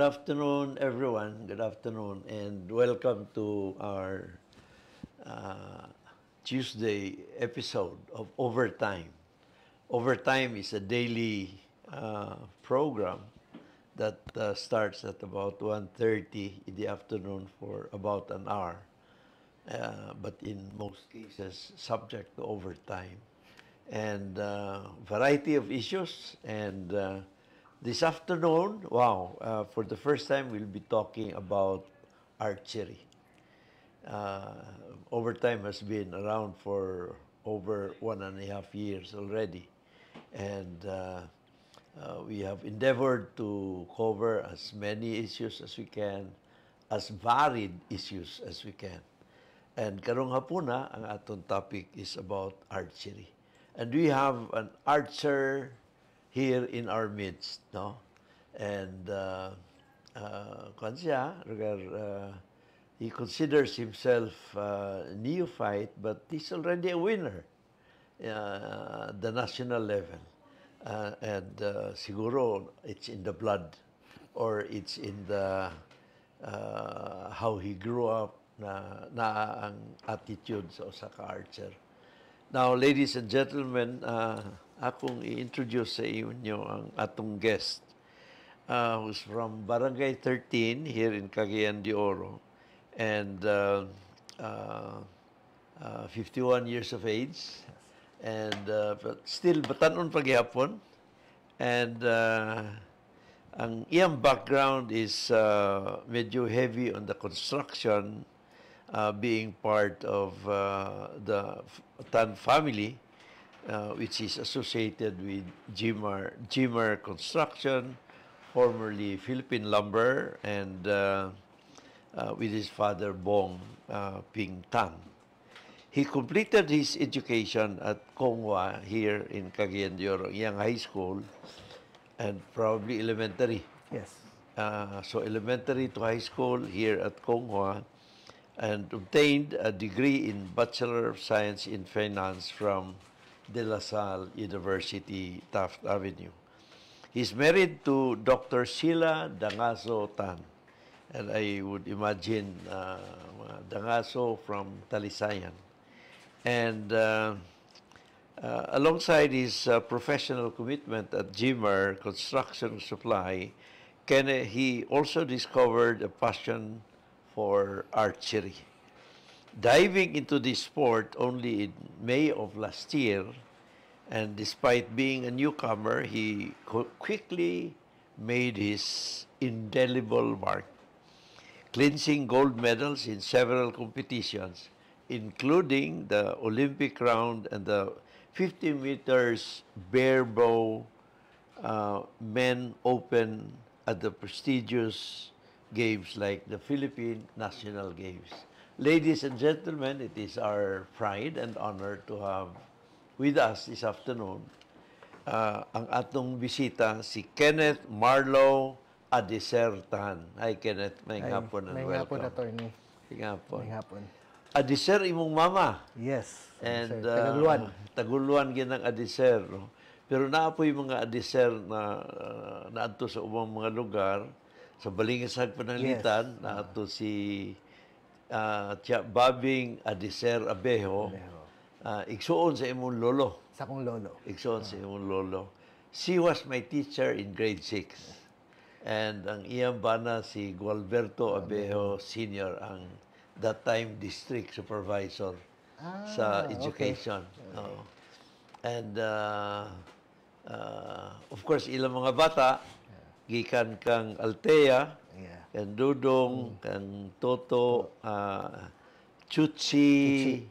Good afternoon, everyone. Good afternoon, and welcome to our Tuesday episode of Overtime. Overtime is a daily program that starts at about 1:30 in the afternoon for about an hour, but in most cases subject to overtime. And variety of issues. And this afternoon, wow, for the first time, we'll be talking about archery. Overtime has been around for over 1.5 years already. And we have endeavored to cover as many issues as we can, as varied issues as we can. And karong hapuna, ang atong topic is about archery. And we have an archer here in our midst, no? And he considers himself neophyte, but he's already a winner the national level. And siguro it's in the blood, or it's in the how he grew up na ang attitude sa usa ka archer. Now, ladies and gentlemen, akong i-introduce sa inyo ang atong guest, who's from Barangay 13 here in Cagayan de Oro, and 51 years of age, and but still batanon paghihapon, and ang iyang background is medyo heavy on the construction, being part of the Tan family, which is associated with Jimar Construction, formerly Philippine Lumber, and with his father Bong Ping Tan. He completed his education at Konghua here in Cagayan de Oro, Young High School, and probably elementary. Yes. So elementary to high school here at Konghua, and obtained a degree in Bachelor of Science in Finance from De La Salle University, Taft Avenue. He's married to Dr. Sheila Dangaso Tan, and I would imagine Dangaso from Talisayan. And alongside his professional commitment at Jimar Construction Supply, he also discovered a passion for archery. Diving into this sport only in May of last year, and despite being a newcomer, he quickly made his indelible mark, clinching gold medals in several competitions, including the Olympic round and the 50 meters bare bow men open at the prestigious games like the Philippine National Games. Ladies and gentlemen, it is our pride and honor to have with us this afternoon ang atong bisita, si Kenneth Marlo Adiser Tan. Hi Kenneth, may hapon and welcome. May hapon, attorney. May hapon. May hapon. Adiser imong mama. Yes. And Tagaluan. Taguluan ginang Adiser, no? Pero naapoy mga Adiser na naadto sa ubang mga lugar. Sa Balingasag Pananglitan, naato si Babing Adiser Abejo, igsuon sa imong lolo. Sa akong lolo. Igsuon sa imong lolo. She was my teacher in grade 6. And ang iyang bana si Gualberto Abejo Sr., ang that time district supervisor sa education. Okay. And of course, ilang mga bata, gikan kang Altea, kang Dudong, kang Toto, Chuchi,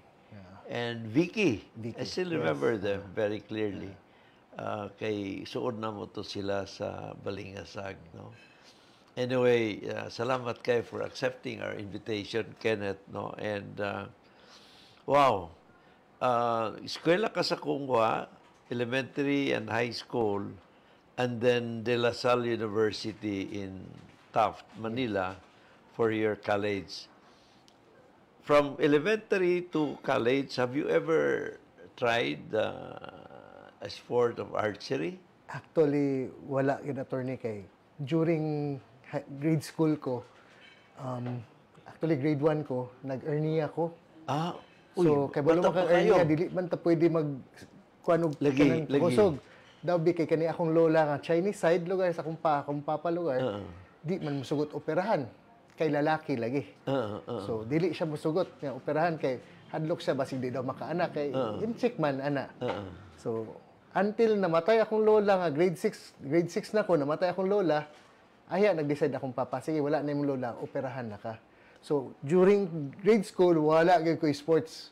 and Vicky. I still remember them very clearly. Kay suod na mo to sila sa Balingasag, no? Anyway, salamat kayo for accepting our invitation, Kenneth, no? And wow, eskwela ka sa Konghua, elementary and high school, and then De La Salle University in Taft, Manila, for your college. From elementary to college, have you ever tried a sport of archery? Actually, wala yun, attorney, kay during grade school ko, actually grade 1 ko, nag-hernia ko. Ah, So, kay balo bata pa maka-hernia, kayo. dili man ta pwede kuan og Lagi, kanang lagi. kusog. Daw bi kay kani akong lola nga Chinese side lugar sa akong papa lugar. Di man musugot operahan kay lalaki lagi. So, dili siya musugot nga operahan kay hadlok siya basig di daw makaanak kay incheck man ana. So, until namatay akong lola nga grade 6 na ko namatay akong lola, aya nag-decide akong papa, sige wala na imong lola, operahan na ka. So, during grade school, wala gyud ko sports.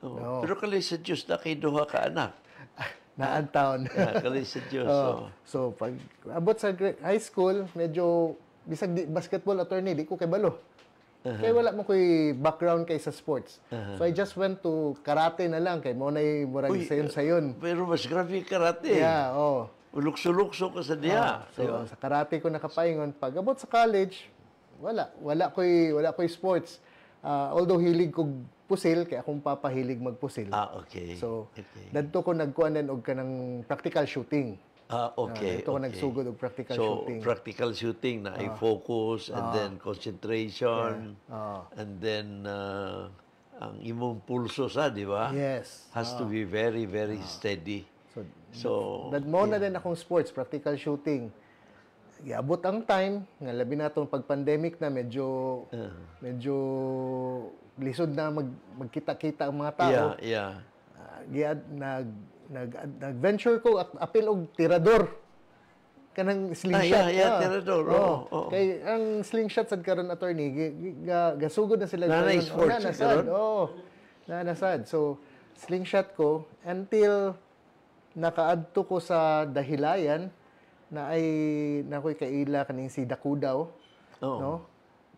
Oh. Pero kalay sa Diyos na kay duha ka anak. Naan taon. Kalay sa Diyos. So, pag abot sa high school, medyo bisag basketball attorney, di ko kay balo. Kaya wala mo ko'y background kay sa sports. So, I just went to karate na lang, kay mo na'y murag sayon-sayon. Pero mas grabe karate. Yeah, oh. Ulukso-lukso ka sa diya. So, sa karate ko nakapaingon. Pag abot sa college, wala ko'y sports. Although hilig ko pusil, kaya akong papahilig magpusil. Okay. So, okay. dadto ko nagkuan din og kanang practical shooting. Okay. Dadto ko nagsugod og practical shooting. So, practical shooting na i-focus and then concentration and then ang imong pulso sa, di ba? Yes. Has to be very, very steady. So, mo na din akong sports, practical shooting. Iabot ang time, nga labi na itong pag-pandemic na medyo lisod na magkita-kita ang mga tao. Yeah. Nag-venture ko, apil og tirador. Kanang slingshot. Tirador. Kay ang slingshot sad karon attorney, gasugod na sila. Nice sports karon. Nanasad. So, slingshot ko until nakaadto ko sa Dahilayan na ako'y kaila kaning si Dakudaw. No?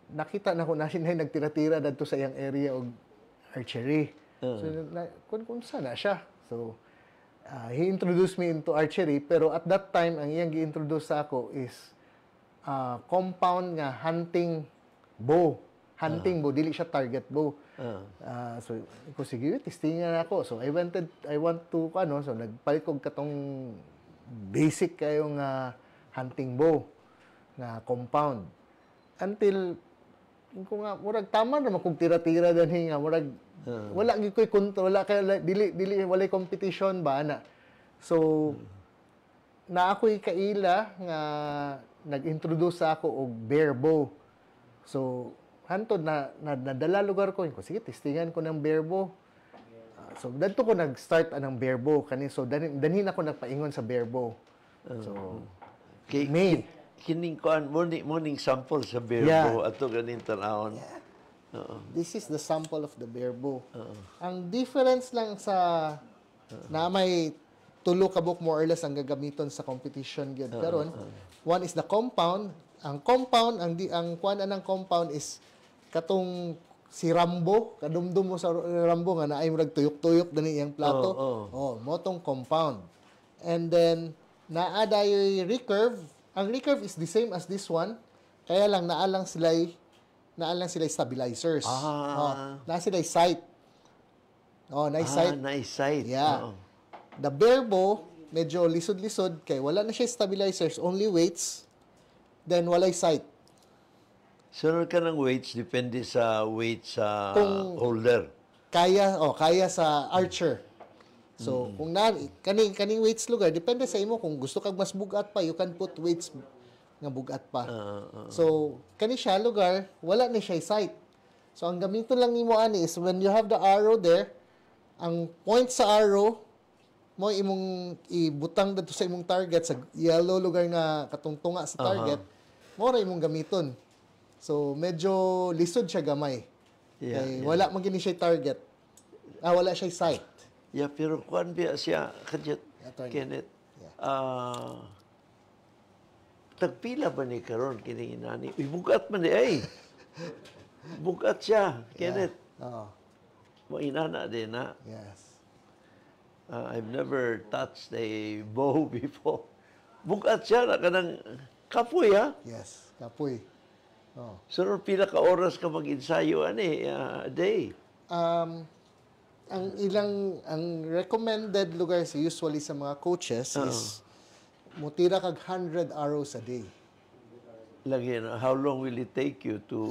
Nakita na ko na siya nagtira-tira dadto sa iyang area og archery. So, kung sana siya. So, he introduced me into archery, pero at that time, ang iyang gi-introduce sa ako is compound nga hunting bow. Hunting bow, dili siya target bow. So, ko sige, testingan ako. So, I want to, so, nagpalit ko katong basic kayong hunting bow nga compound. Until, kung nga, murag tama naman kung tira-tira din nga, murag, wala gyud ko'y control, wala kay dili walay competition ba na. So na ako'y kaila nga nag-introduce sa ako og bear bow. So hantod na nadala lugar ko, sige testingan ko ng bear bow. So dadto ko nag-start anang bear bow kani, so danhin ako nagpaingon sa bear bow. So May kining kuan morning sample sa bear bow ato ganin tan-awon. This is the sample of the bear bow. Ang difference lang sa na may tulo ka book more or less ang gagamiton sa competition gyud karon. One is the compound. Ang compound, ang kuan ng compound is katong si Rambo, kadumdum mo sa Rambo nga naay murag tuyok-tuyok dani iyang plato. Motong compound. And then naa dayoy recurve. Ang recurve is the same as this one. Kaya lang naalang sila stabilizers. Na sila sight. Nice sight. Nice sight. Yeah. The bear bow, medyo lisod-lisod, kay wala na siya stabilizers, only weights, then walay sight. Sunod ka ng weights, depende sa weight sa holder. Kaya sa archer. So, kung kaning weights lugar, depende sa imo, kung gusto kag mas bugat pa, you can put weights nga bugat pa. So, kani siya lugar, wala na siya sight. So, ang gamiton lang nimo ani is when you have the arrow there, ang point sa arrow mo imong ibutang dito sa imong target sa yellow lugar nga katungtunga sa target, mo ra imong gamiton. So, medyo lisod siya gamay. Wala man gini siya target. Wala siya sight. Yeah, pero kuan biya siya kadiyat Kenneth. Tagpila ba ni karon kini inani? Bugat man di ay. Bugat siya, Kenneth. Mo inana din na. Yes. I've never touched a bow before. Bugat siya na kanang kapoy ha? Yes, kapoy. So pila ka oras ka mag-ensayo ani a day? Ang recommended lugar usually sa mga coaches is mutira kag 100 arrows a day. Lagi na, how long will it take you to...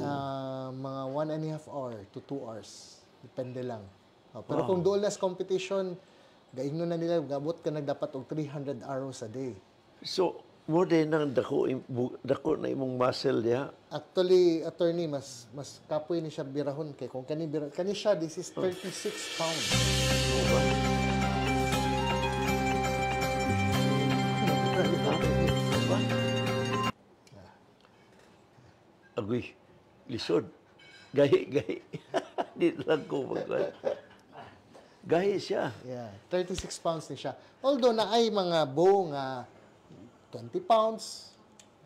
Mga 1.5 hour to 2 hours. Depende lang. Pero kung dual nas competition, gaingno na nila, gabot ka nagdapat og 300 arrows a day. So, mo din ang dako na imong muscle niya. Actually, attorney, mas kapoy ni siya birahon. Kay kung kani siya, this is 36 pounds. Diba? Diba? Agoy, lisod. Gahi. Di lang ko magkwan. Gahi siya. Yeah, 36 pounds ni siya. Although na ay mga bow nga 20 pounds,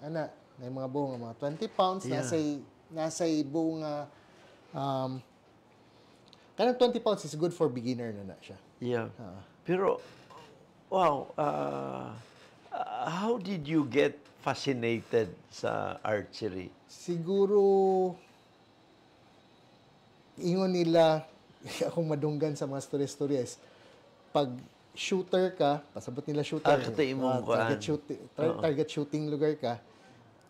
ana, may mga bow nga mga 20 pounds, Yeah. nasay bow nga, kanang 20 pounds is good for beginner na siya. Yeah. Pero, wow, how did you get fascinated sa archery? Siguro, ingon nila, akong madunggan sa mga stories, pag shooter ka, pasabot nila shooter, katay imong kuan. target shooting lugar ka,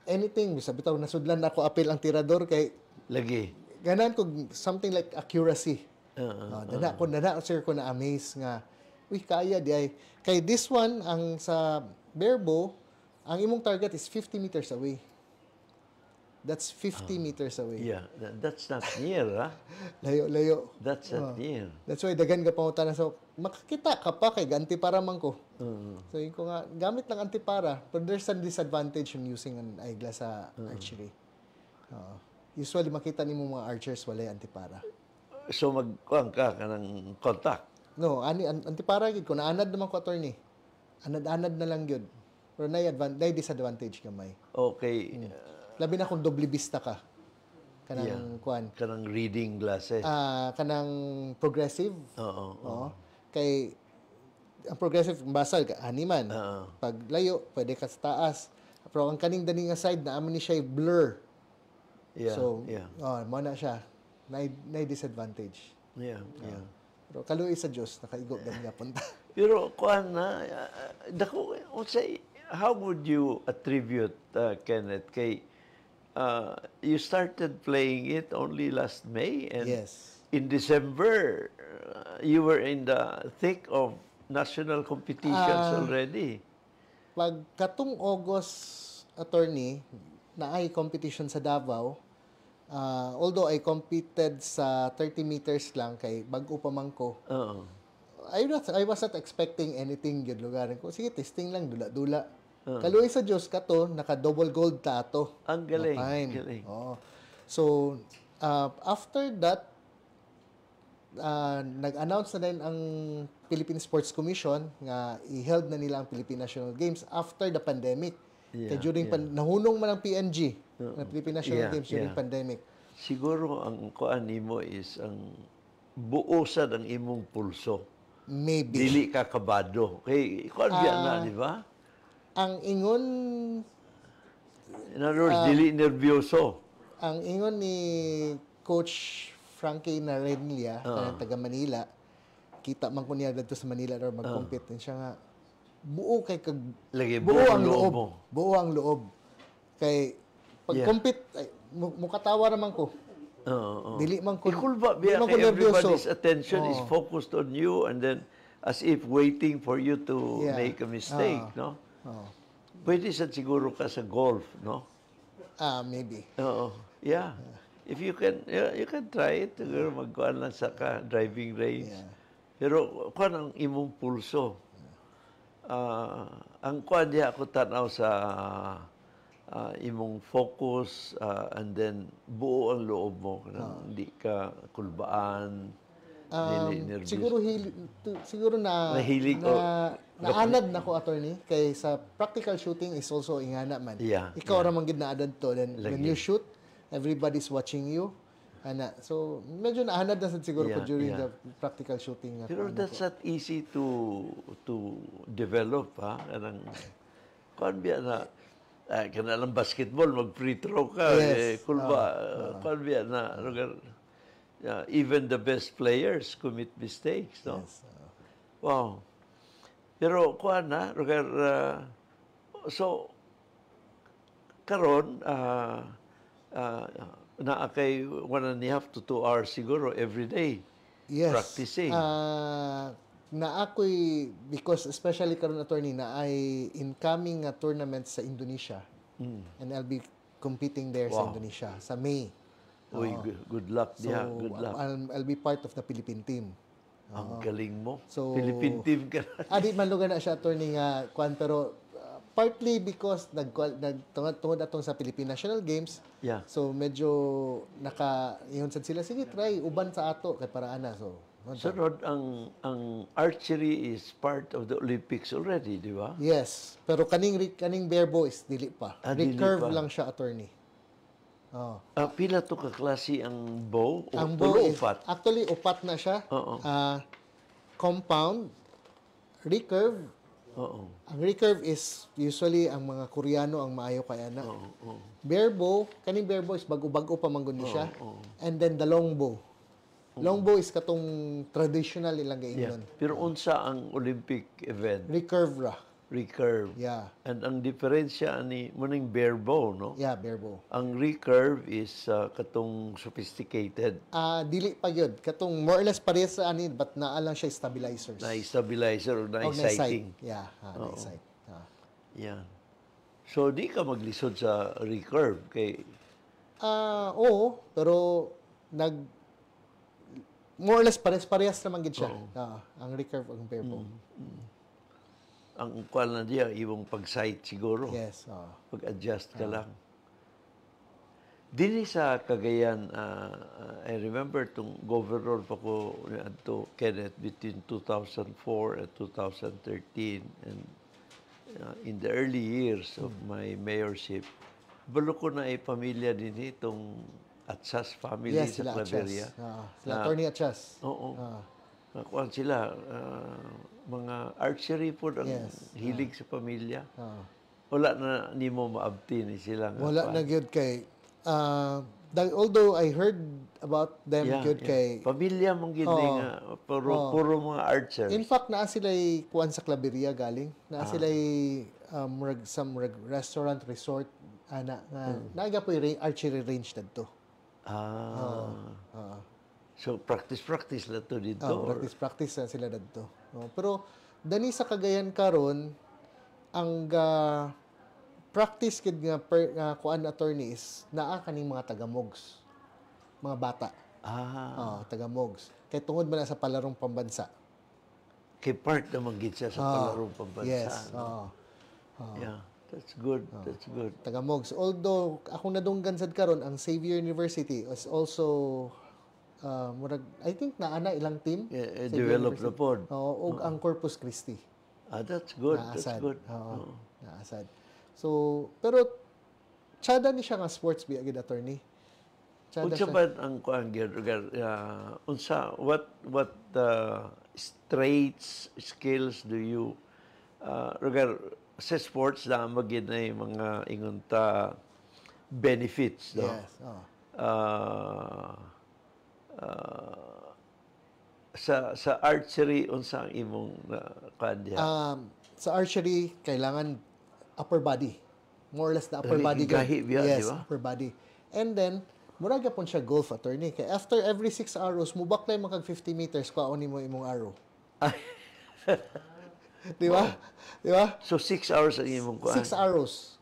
anything, sabi tao, nasudlan na ako apel ang tirador kay, Lagi. ganan ko something like accuracy. Dana sir ko na amaze nga, uy, kaya di ay. Kay this one, ang sa bear bow, ang imong target is 50 meters away. That's 50 meters away. Yeah, that's not near, ha? Layo. That's not near. That's why dagan ka pangutan so makakita ka pa kay antipara man ko. So yun ko nga gamit ng antipara, but there's a disadvantage in using an eyeglass sa archery. Usually makita nimo mga archers walay antipara. So magkuhan ka kanang contact. No, antipara gid ko naanad naman ko attorney. Anad na lang gyud. Pero nay disadvantage gamay. Okay. Labi na kung doble vista ka. Kanang kuan. Kanang reading glasses. Kanang progressive. Oo. Kay ang progressive basal ka animan. Pag layo pwede ka sa taas. Pero ang kaning dani nga side na amo ni siya blur. Yeah. So, yeah. mo na siya. Nay disadvantage. Yeah. Pero kaluoy sa Dios nakaigo gani punta. Pero kuan na dako unsay how would you attribute Kenneth kay you started playing it only last May and Yes. in December you were in the thick of national competitions already. Pag katong August attorney na ay competition sa Davao, although I competed sa 30 meters lang kay bag-o pa man ko. I was not expecting anything yun lugaran ko. Sige, testing lang, dula-dula. Kaluoy sa Diyos ka to, naka-double gold tato. Ang galing. Galing. So, after that, nag-announce na din ang Philippine Sports Commission nga i-held na nila ang Philippine National Games after the pandemic. Kaya during nahunong man ang PNG, ng Philippine National Games during pandemic. Siguro ang kuan nimo is ang buosan ang imong pulso. Maybe. Dili ka kabado. Kay kuan biya na, di ba? Ang ingon In other words, dili nervyoso. ang ingon ni Coach Frankie Narenlia, na taga Manila, kita man ko niya dito sa Manila or mag-compete din siya nga buo kay kag Lagi, buo ang loob. mo. Buo ang loob. Kay pag-compete mukatawa naman ko. Dili man ko Ikulba dili biya man ko kay nervyoso. everybody's attention is focused on you and then as if waiting for you to make a mistake, no? Pwede sa siguro ka sa golf, no? Maybe. Yeah. If you can try it, siguro magkuhan lang sa driving range. Pero kuhan ang imong pulso. Ang kuhan diya ako tanaw sa imong focus and then buo ang loob mo. Hindi ka kulbaan, dili nervous. Siguro Mahilig naanad na ko attorney kay sa practical shooting is also ingana man. Ikaw ra man gid naadad to then when you shoot everybody's watching you. So medyo naanad na sad siguro ko during the practical shooting. Pero that's not easy to develop, ha? Kanang kuan biya na kana lang basketball mag free throw ka kulba kuan biya na even the best players commit mistakes, no? Wow. Pero kuan na so karon uh, naa kay 1.5 to 2 hours siguro every day Yes. practicing. Na ako'y, because especially karon attorney, na ay incoming tournaments sa Indonesia. And I'll be competing there sa Wow. Indonesia sa May. Uy, good luck So, diha. Good luck. I'll be part of the Philippine team. Ang galing mo. So, Philippine team ka na. Di man lugar na siya attorney nga kwan, pero partly because nagtungod atong sa Philippine National Games. Yeah. So medyo yun sad sila, sige try uban sa ato kay para ana. So Rod, ang archery is part of the Olympics already, di ba? yes, pero kaning bare bow is dili pa. Dili Recurve pa. lang siya attorney. Oh. Pila to ka klase ang bow? Ang bow Tulo, is upat? actually upat na siya. Oo. Compound, recurve. Oo. Ang recurve is usually ang mga Koreano ang maayo kay ana. Oo. Bare bow, kaning bare bow is bago-bago pa man gud ni siya. And then the long bow. Long bow is katong traditional ilang Yeah. gaingnon. Pero unsa ang Olympic event? Recurve ra. Recurve. Yeah. And ang diferensya ani muning bare bow, no? Yeah, bare bow. Ang recurve is katong sophisticated Dili pa gyud. Katong more or less parehas sa ani but naa lang siya stabilizers. na stabilizer o na Og na-sight. sighting. Yeah, na-sight. Yan. So di ka maglisod sa recurve kay Oo, pero more or less parehas naman gid siya. Ang recurve ang bare bow. ang kwal na diya imong pag-sight siguro. Yes. Pag-adjust ka lang. Dili sa Cagayan, I remember itong governor pa ko to Kenneth between 2004 and 2013. And in the early years of my mayorship, balo ko na pamilya din itong Atsas family Yes, sa sila Claveria. Sila attorney Atchas. Oo. Nakuha sila, mga archery po ang Yes. hilig sa pamilya. Wala na ni mo maabti ni sila. Wala na gyud kay although I heard about them gyud kay pamilya mong gini nga, puro mga archers. in fact naa sila kuan sa Claveria galing. Naa sila some restaurant resort ana nga naga po archery range dadto. So practice lang to dito. Practice na sila dadto. Pero dani sa Cagayan karon ang practice kid nga kuan attorney is naa kaning mga taga-mogs. Mga bata. Taga-mogs. Kay tungod man na sa palarong pambansa. Kay part naman gid siya sa palarong pambansa. Yes. Yeah, that's good. That's good. Taga-mogs. Although akong nadunggan sad karon ang Xavier University is also I think naana ilang team. Develop na po. Og ang Corpus Christi. That's good. Naasad. That's good. Naasad. So, pero tsada ni siya nga sports bi agad attorney. Unsa ba ang kuan gyud unsa what traits, skills do you regard sa sports na magid na mga ingon ta benefits, no? Yes. Sa archery unsa ang imong kuan diha? Sa archery kailangan upper body. More or less the upper body. Gahi biya, yes, di ba? upper body. And then murag gyapon siya golf attorney kay after every 6 arrows mubaklay man kag 50 meters kuhaon nimo imong arrow. Di ba? Di ba? So 6 hours ang imong kuan. 6 arrows.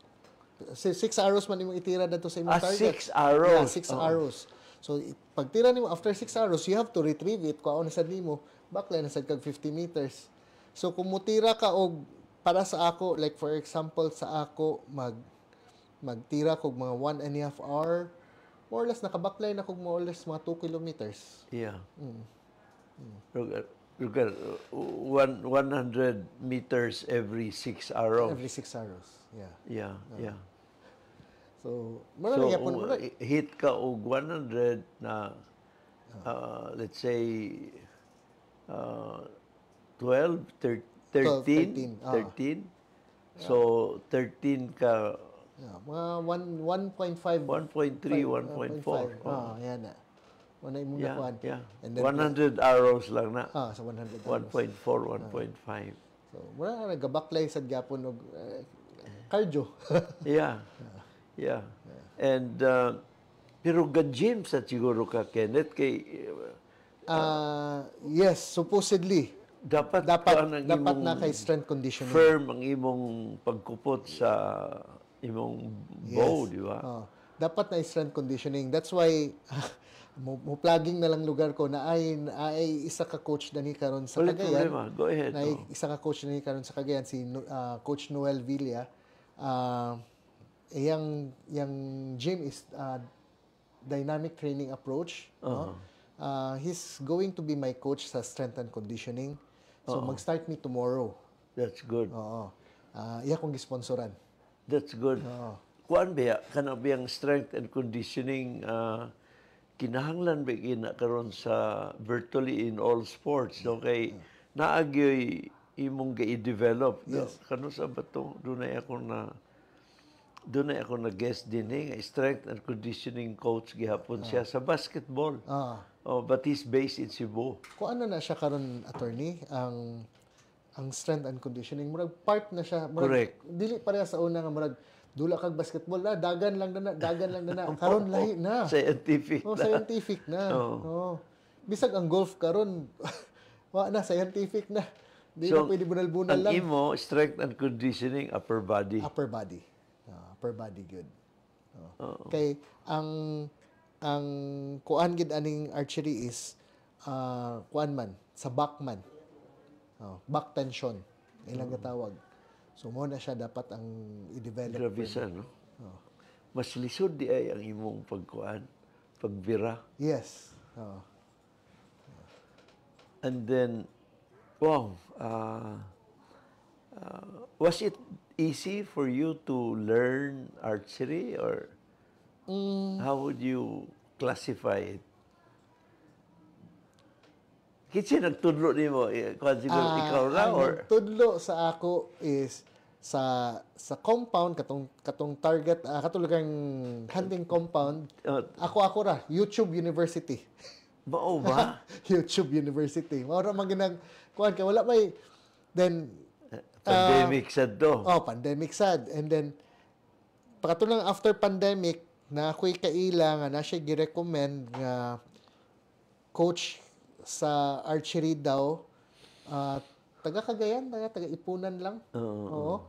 6 arrows man imong itira dito sa imong target. 6 arrows. Yeah, 6 arrows. So pag tira nimo after 6 arrows, you have to retrieve it kuhaon sad nimo baklay na sad kag 50 meters. So kung mutira ka og para sa ako, like for example sa ako magtira kog mga 1.5 hour, more or less nakabaklay na kog more or less mga 2 kilometers. Yeah. Lugar 100 meters every 6 arrows. Every 6 arrows. Yeah. Yeah. So, So, marami yapon hit ka og 100 na let's say 12, 13. 13. So 13 ka mga 1.5 1.3, 1.4. yan na. Wala imong Yeah, nakuan. yeah. And then 100 arrows lang na. sa 100 arrows. 1.4, 1.5. So, wala na nagabaklay sad gyapon og cardio. Yeah. Yeah. And, pero gym sa siguro ka, Kenneth, kay Yes, supposedly. dapat Dapat ang imong na kay strength conditioning. firm ang imong pagkupot sa imong bow, di ba? Dapat na strength conditioning. That's why mo plugging na lang lugar ko na ay isa ka coach dani karon sa Walang Cagayan. problema. Go ahead. Na isa ka coach dani karon sa Cagayan si Coach Noel Villa. Yang gym is dynamic training approach, no? He's going to be my coach sa strength and conditioning. So mag-start me tomorrow. That's good. Oo. Iya kong gisponsoran. That's good. Kuan ba kana biyang strength and conditioning kinahanglan ba gina karon sa virtually in all sports, no? Kay naagyoy imong gi-develop. Yes. Kano sa bato dunay ako na guest din strength and conditioning coach gihapon siya sa basketball. But he's based in Cebu. Kung ano na siya karon, attorney, ang strength and conditioning, murag part na siya. Correct. Dili pareha sa una nga murag dula kag basketball na dagan lang na karon lahi na. Scientific na. Scientific na. Bisag ang golf karon wa na scientific na. Di na pwede bunal-bunal lang. Ang imo strength and conditioning upper body. Upper body. Upper body good. Kay ang kuan gid aning archery is kuan man sa back man. Back tension ilang gatawag. So mo na siya dapat ang i-develop. Grabe sa, no? Mas lisod di ay ang imong pagkuan, pagbira. Yes. And then, wow, was it easy for you to learn archery or how would you classify it? Kitsi nagtudlo nimo kuan siguro ikaw ra or tudlo sa ako is sa compound katong target katulugang hunting compound ako ra YouTube University. Mao ba? YouTube University. Mao ra man ginag kuan kay wala may then pandemic sad to. Pandemic sad. And then pakatulang after pandemic na ako'y kaila nga na siya gi-recommend nga coach sa archery daw taga Cagayan, taga Ipunan lang. Oo.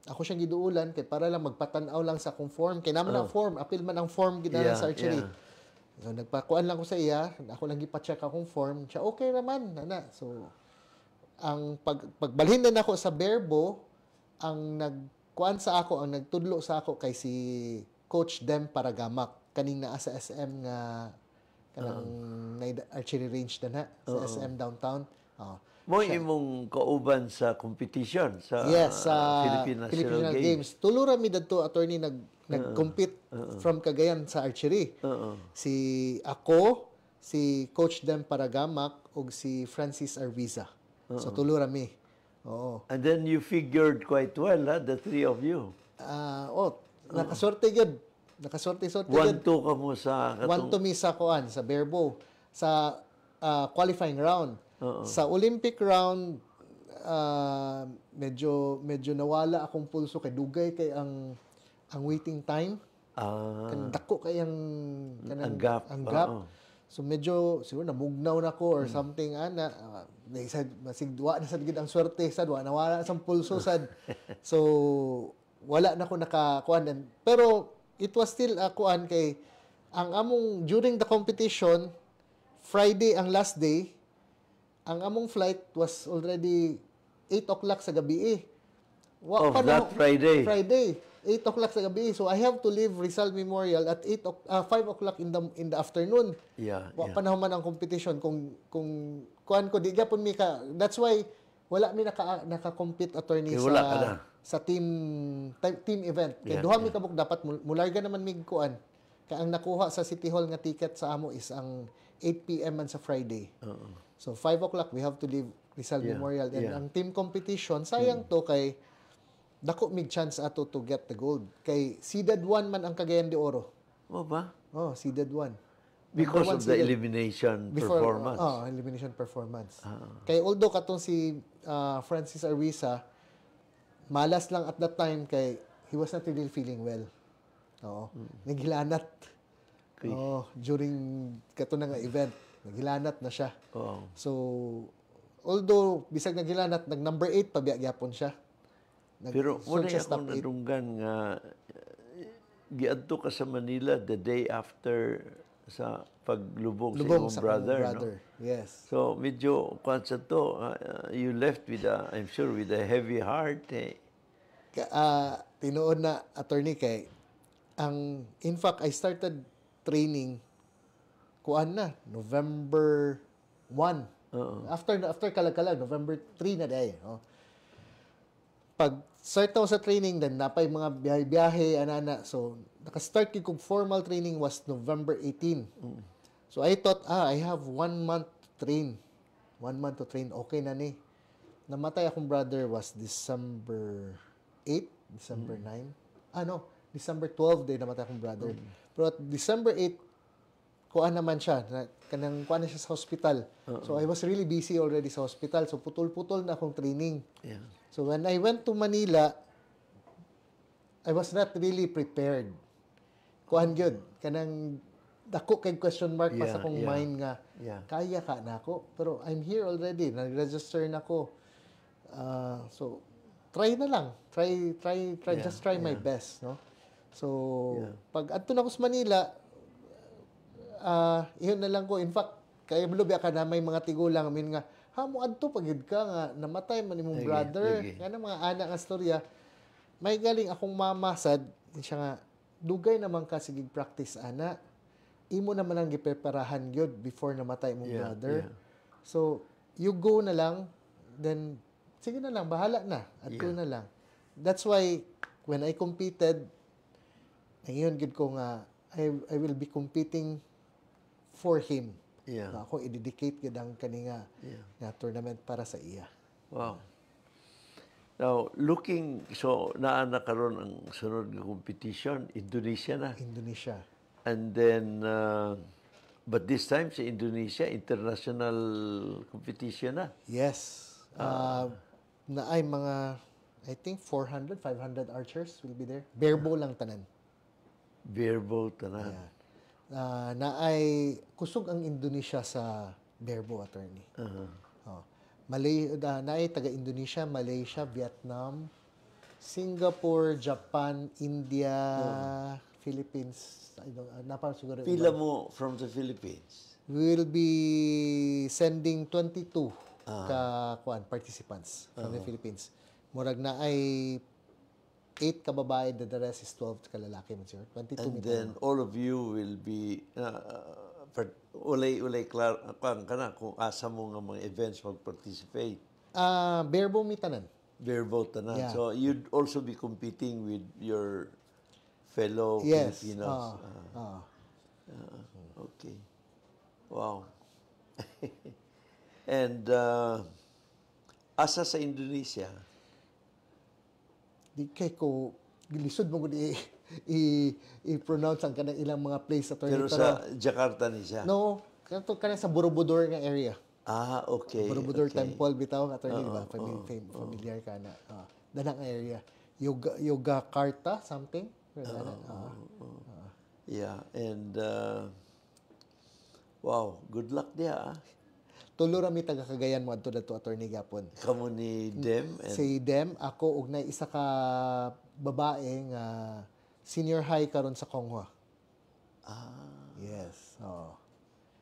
Ako siyang giduulan kay para lang magpatanaw lang sa akong form. Kay naman ang form, apil man ang form gid sa archery. So nagpakuan lang ko sa iya, ako lang gipa-check akong form. Siya okay naman, nana. So ang pagbalhin na ako sa barebow, ang nagkuan sa ako, ang nagtudlo sa ako kay si Coach Dem Paragamak kaning naa sa SM nga kanang archery range na sa SM downtown. Mo imong kauban sa competition sa Philippine National Games. Tulo ra mi dadto attorney nag-compete from Cagayan sa archery. Si ako, si Coach Dem Paragamak ug si Francis Arviza. So tulo ra mi. Oo. And then you figured quite well, the three of you. Nakaswerte gid. Nakaswerte gid. 1-2 ka mo sa 1-2 mi sa kuan sa barebow sa qualifying round. Sa Olympic round medyo nawala akong pulso kay dugay kay ang waiting time. Dako kay ang gap. So medyo siguro namugnaw na ko or something masig duwa na sad gid ang swerte sad nawala sa pulso sad. So wala na ko nakakuan pero it was still kuan kay ang among during the competition Friday ang last day ang among flight was already 8 o'clock sa gabi that Friday 8 o'clock sa gabi so I have to leave Rizal Memorial at 5 o'clock in the afternoon panahon man ang competition kung kuan ko di gyapon mi ka that's why wala mi naka-compete attorney sa team event. Kay duha mi kabuk dapat mularga naman mig kuan. Kay ang nakuha sa City Hall nga ticket sa amo is ang 8 PM man sa Friday. So 5 o'clock we have to leave Rizal Memorial and ang team competition sayang to kay dako mig chance ato to get the gold. Kay seeded 1 man ang Cagayan de Oro. Mo ba? Seeded 1. Because of the elimination performance. Elimination performance. Kay although katong si Francis Arviza, malas lang at that time kay he was not really feeling well. Oo. Naghilanat. Oh, during kato na nga event, naghilanat na siya. Wow. So, although bisag naghilanat, nag number 8 pa gyapon siya. Pero muna siya akong top 8. nadunggan nga giadto ka sa Manila the day after sa paglubong sa Lubong imong sa brother, kanyang no? brother. Yes. So medyo kwansa to, you left with I'm sure with a heavy heart. Eh. Tinuod na attorney kay in fact I started training kuan na November 1. After kalagkalag November 3 na day, oh. Pag start ako sa training, then napay mga biyahe, anana. So, naka-start kong formal training was November 18. So, I thought, I have 1 month to train. 1 month to train, okay na ni. Namatay akong brother was December 8, December 9. December 12 day namatay akong brother. Pero at December 8, kuan naman siya. Kuan na siya sa hospital. So, I was really busy already sa hospital. So, putol-putol na akong training. Yeah. So when I went to Manila, I was not really prepared. Kuan gyud kanang dako kay question mark pa sa akong mind nga kaya ka na ako, pero I'm here already, nag-register na ako. So try na lang. Just try my best, no? So pag adto na ako sa Manila, iyon na lang ko. In fact, kay lubi ka na may mga tigulang amin nga mo adto pagid ka nga namatay man imong brother. Nga mga anak nga storya. May galing akong mama sad siya nga dugay naman ka sige practice ana. Imo naman ang gipreparahan gyud before namatay imong brother. So you go na lang, then sige na lang, bahala na. Adto na lang. That's why when I competed, ngayon gid ko nga I will be competing for him. Na ako i-dedicate gid ang kaninga nga tournament para sa iya. Wow. Now, so naana karon ang sunod nga competition, Indonesia na. Indonesia. And then, but this time sa Indonesia, international competition na. Yes. Na ay mga, I think 400, 500 archers will be there. Bare bow lang tanan. Bare bow tanan. Yeah. Na ay kusog ang Indonesia sa bare bow, attorney. Na ay taga-Indonesia, Malaysia, Vietnam, Singapore, Japan, India, Philippines. Siguro. Pila mo from the Philippines? We will be sending 22 participants from the Philippines. Murag na ay 8 ka babae, the rest is 12 ka lalaki, sir. 22 And then all of you will be ulay klar kana kung asa mo nga mga events mag-participate. Bare bow tanan. Bare bow tanan. Yeah. So you'd also be competing with your fellow Filipinos. Okay. Wow. And asa sa Indonesia? Di kay ko gilisod mo gud i-pronounce ang kanang ilang mga place attorney. Pero sa Jakarta ni siya? No, kanang sa Borobudur nga area. Okay. Borobudur Temple bitaw attorney, di ba? Familiar ka na. Danang area. Yogyakarta something. Yeah, and wow, good luck dia. Tulo ra mi taga Cagayan mo adto dato attorney gapon. Kamo ni Dem and si Dem, ako ug na isa ka babae nga senior high karon sa Konghua. Yes.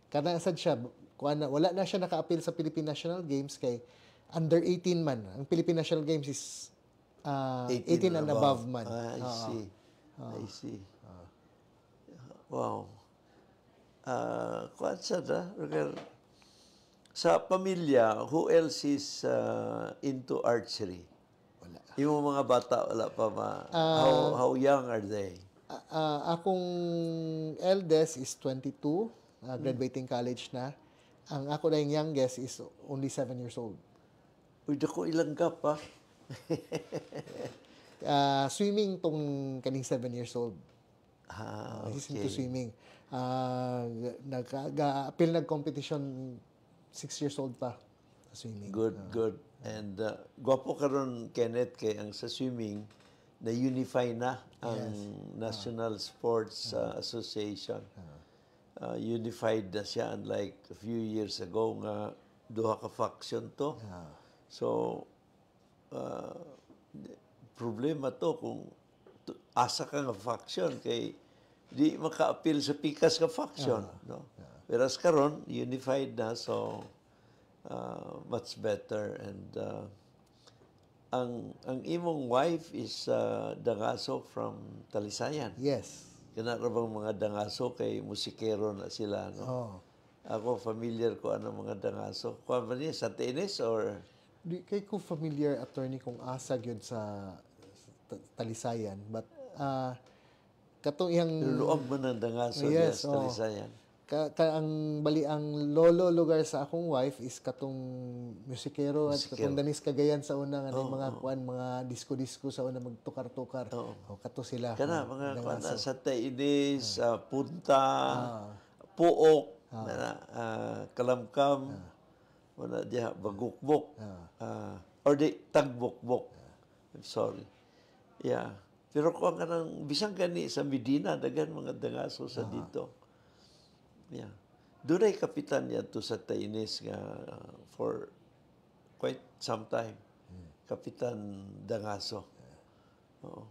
Kana sad siya wala na siya naka-appeal sa Philippine National Games kay under 18 man. Ang Philippine National Games is 18 and above man. I see. Wow. Kuan sad sa pamilya, who else is into archery? Wala. Yung mga bata, wala pa ba? How young are they? Akong eldest is 22, graduating college na. Ang ako na yung youngest is only 7 years old. Uy, dako ilang gap pa. Swimming tong kaning 7 years old. Okay. He's into swimming. Nag-appeal nag-competition 6 years old pa sa swimming. Good. And gwapo ka ron, Kenneth, kay ang sa swimming, na-unify na ang National Sports Association. Unified na siya, unlike a few years ago nga duha ka faction to. So, problema to kung asa ka nga faction kay di maka-appeal sa pikas ka faction. No? Whereas karon unified na, so much better. And ang imong wife is dangaso from Talisayan. Yes. Kana ra bang mga dangaso kay musikero na sila, no? Oh. Ako familiar ko ano mga dangaso. Kuan ba niya Santa Ines or Di kay ko familiar attorney kung asa gyud sa Talisayan, but katong iyang luog man ang dangaso niya yes, sa Talisayan? ang bali ang lolo lugar sa akong wife is katong musikero at katong Danis Cagayan sa una nga mga kuan mga disco sa una magtukar-tukar. Kato sila. Kana mga kuan Santa Ines, Punta, Puok, Kalamkam, wala diha Bagukbok, or di Tagbukbok. I'm sorry. Yeah. Pero kung kanang bisang gani sa Medina, dagan mga dangaso sa dito. Yeah. Dunay kapitan niya to sa Taines nga for quite some time. Kapitan Dangaso. Oo.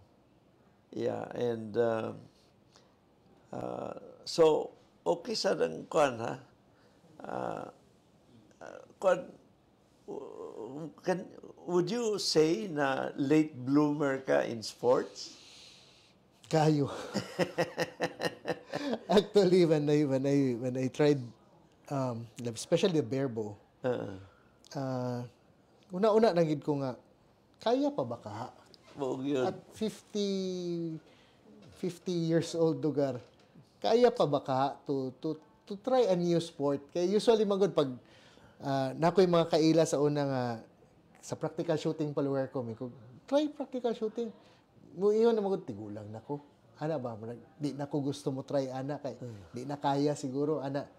Yeah, and so okay sa nang kuan ha. Kuan would you say na late bloomer ka in sports? Kayo. Actually, when I tried, especially the bear bow, una-una nangid ko nga, kaya pa ba ka? At 50 years old lugar, kaya pa ba ka to try a new sport? Kaya usually magod pag nakoy mga kaila sa una nga sa practical shooting paluwer ko, try practical shooting. Iyon na magod tigulang nako. Ana ba, di na ko gusto mo try ana kay di na kaya siguro ana.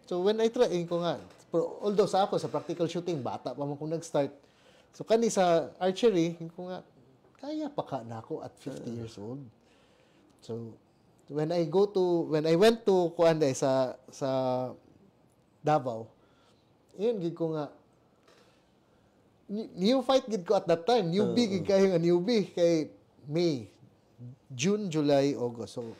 So when I try ko nga, although sa ako sa practical shooting bata pa man ko nag-start. So kani sa archery ko nga kaya pa ka na ako at 50 years old. So when I went to kuan sa Davao, iyon gid ko nga new fight gid ko at that time. Newbie gid kayo nga newbie kay May, June, July, August. So,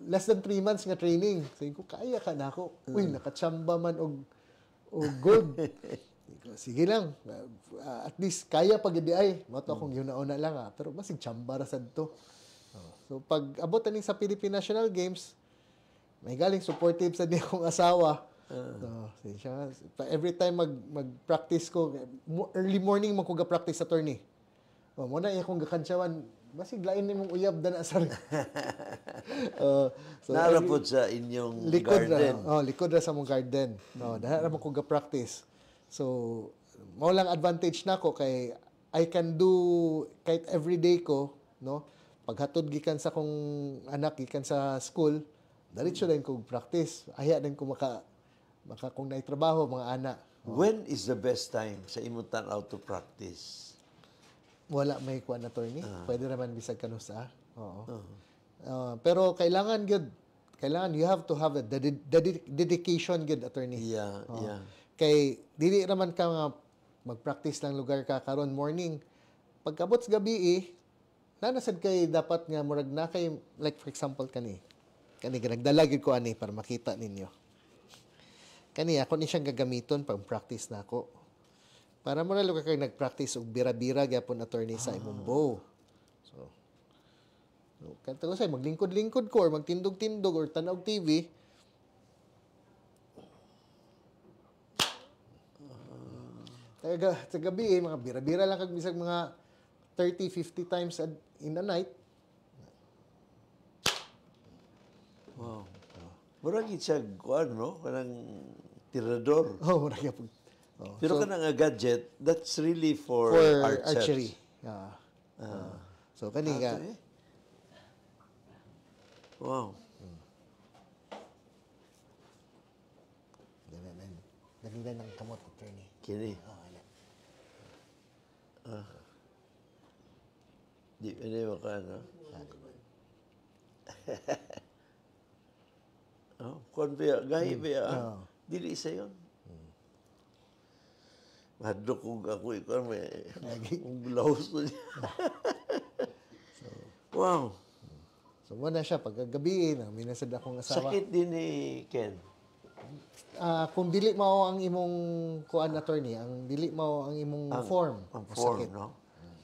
less than 3 months nga training. Sabi ko, kaya ka na ako. Uy, nakachamba man og gold. Sige lang. At least, kaya pag hindi ay. Mato akong yun-una lang pero masig chamba rasad to. So, pag abot na sa Philippine National Games, may galing supportive sa niya akong asawa. Siya, every time mag-practice ko, early morning man ko ga-practice sa tourney. Muna iya kong gakansyawan, basig lain ni mong uyab na asar. So narapod sa inyong garden. Likod ra sa mong garden. Dahil naman ko ga-practice. So, mao lang advantage nako kay I can do kahit everyday ko, no? Paghatod gikan sa kong anak gikan sa school, diretso din ko practice. Aya din ko maka kung naay trabaho mga anak. When is the best time sa imong tan-aw to practice? Wala may kuan attorney. Pwede naman bisag kanu sa. Pero kailangan you have to have a dedication good attorney. Yeah. Kay dili naman ka nga mag-practice lang lugar ka karon morning. Pagkabot sa gabi nanasad kay dapat nga murag na kay like for example kani nagdala gyud ko ani para makita ninyo. Kani ako ni siyang gagamiton pag practice na ako. Para mo na lugar kayo nag-practice og bira-bira gyapon attorney sa imong bow. So kanto ko say maglingkod-lingkod ko or magtindog-tindog or tanaw TV. Sa gabi mga bira-bira lang kag bisag mga 30-50 times in a night. Wow. Murag siya kuan no, kanang tirador. Murag gyapon. Pero kanang gadget, that's really for archery. So kani nga. Wow. Dalilan ng kamot attorney. Kini. Hindi mo ka, no? Oh, kung biya, gahi biya, Oo. dili isa yun. Mahadlok kung ako, ikaw may lahos ko niya. Wow. So, wala siya. Pagkagabi, minasad akong asawa. Sakit din ni Ken. Kung dili mao ang imong kuan attorney, ang dili mao ang imong form. Ang o form, sakit. no?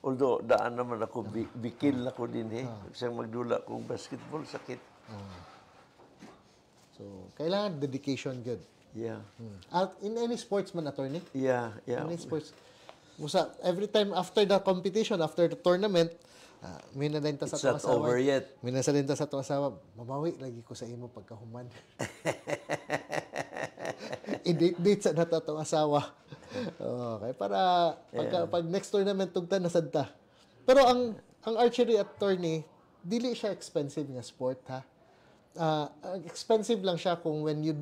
Although, daan naman ako, bikil ako din eh. Isang magdula kong basketball, sakit. So, kailangan dedication good. Yeah. In any sportsman attorney, Yeah. any sports. Musa, every time after the competition, after the tournament, minadenta sa It's tuwa not over yet. Minasalenta sa tuwa asawa, mamawi lagi ko sa imo pagkahuman. I-date sa natatong asawa. Okay, para pag next tournament tugtan nasadta. Pero ang archery attorney, dili siya expensive nga sport ha. Expensive lang siya kung when you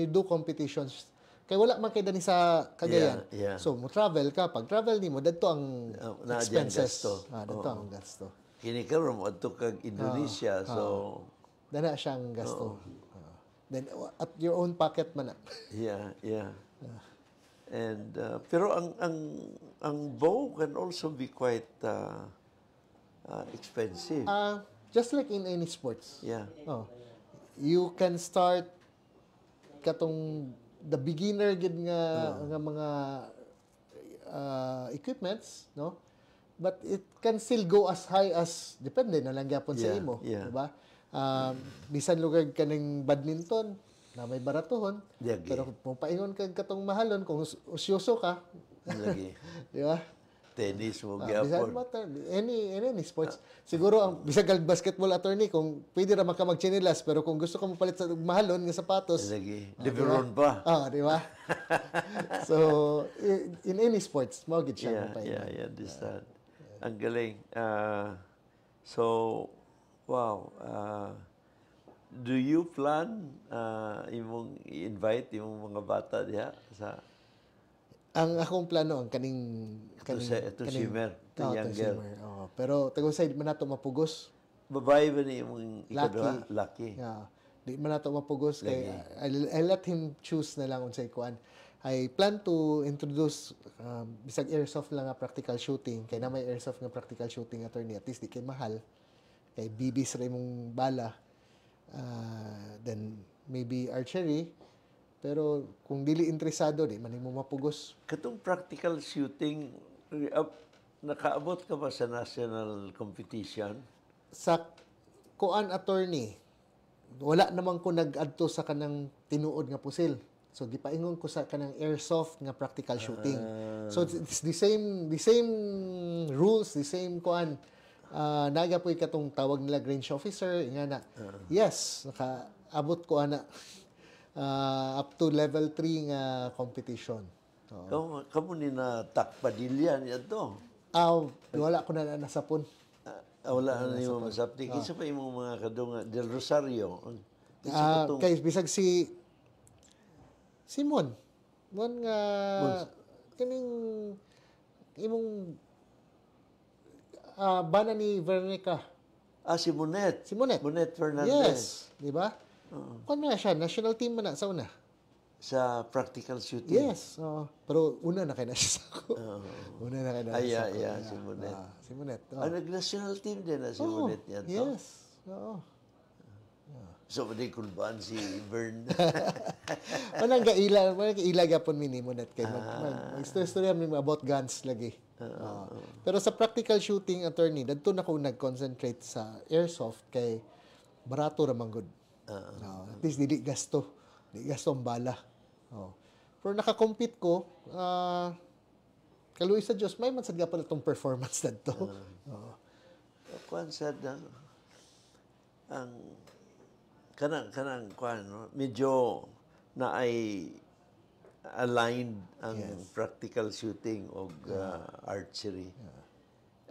do competitions kay wala man kay dani sa Cagayan. Yeah. So mo travel ka, pag travel nimo dadto ang na expenses. gasto. Dadto ang gasto. Kini karon mo adto kag Indonesia, so Dana siyang gasto. Then at your own pocket man na. yeah. And pero ang bow can also be quite expensive. Just like in any sports. Yeah. You can start katong the beginner gid nga mga equipments, no? But it can still go as high as depende na lang gyapon sa imo, yeah. di ba? Bisan lugar kaning badminton na may baratuhon, Lagi. pero kung paingon kag katong mahalon kung usyoso ka, Lagi. di ba? Tennis mo Bisan gyapon. matter any sports. Siguro ang bisag kag basketball attorney kung pwede ra man ka magchinelas pero kung gusto ka mapalit sa mahalon nga sapatos. Lagi. Lebron pa. Di ba? So in any sports, mo gid siya Yeah, understand. Ang galing. So, wow. Do you plan imong i-invite imong mga bata diha sa ang akong plano ang kaning ito swimmer, the young girl. Pero tago say di man nato mapugos. Babae ba ni imong ikaduha? Lucky. Di man nato mapugos kay I let him choose na lang unsay kuan. I plan to introduce bisag airsoft lang nga practical shooting kay na may airsoft nga practical shooting attorney at least di kay mahal. Kay bibis ra imong bala. Then maybe archery. Pero kung dili interesado, di man mo mapugos. Katong practical shooting, nakaabot ka ba sa national competition? Sa kuan attorney, wala naman ko nag-adto sa kanang tinuod nga pusil. So gipaingon ko sa kanang airsoft nga practical shooting. So it's the same rules, the same kuan. Naga po'y katong tawag nila range officer, nga na. Yes, nakaabot ko ana. Up to level 3 nga competition. Kamu ni na takpadilya niya to. Wala ko na nasapon. Wala na niyo masapti. Kisa pa imong mga kadunga del Rosario. Kay bisag si Simon. Mon nga kaning imong bana ni Veronica. Si Monet. Si Monet. Monet Fernandez. Yes, di ba? Kung na siya, national team man na sa una. Sa practical shooting. Yes. Pero una na kay na siya sa ako. Una na kay na siya sa ako. Si Monet. Si Monet. Nag-national team din na si Monet yan. Yes. Oo. So, hindi kulbaan si Vern. Manang kaila gapon mi ni Monet kay mag-istorya mi about guns lagi. Pero sa practical shooting attorney, dadto na ko nag-concentrate sa airsoft kay barato ra man gud. At least dili gasto. Dili gasto ang bala. Pero naka-compete ko, kaluoy sa Dios, may man sad gapon itong performance dadto. Kuan sad ang kanang kuan no? Medyo na ay aligned ang practical shooting o archery.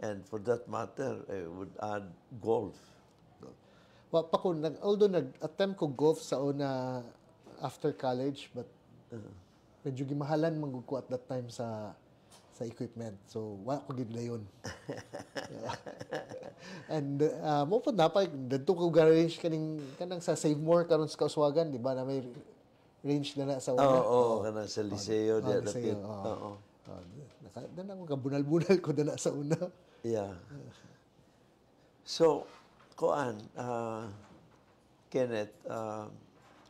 And for that matter, I would add golf. Although nag-attempt ko golf sa una after college, but medyo gimahalan manggugko at that time sa sa equipment. So, wa ko gid layon. And mo po dapat dito ko range kanang sa Save More karon sa Kauswagan, di ba na may range na sa una. Kanang sa Liceo di dapit. Oo. Dana ko kabunal-bunal ko dana sa una. Yeah. So, Kenneth,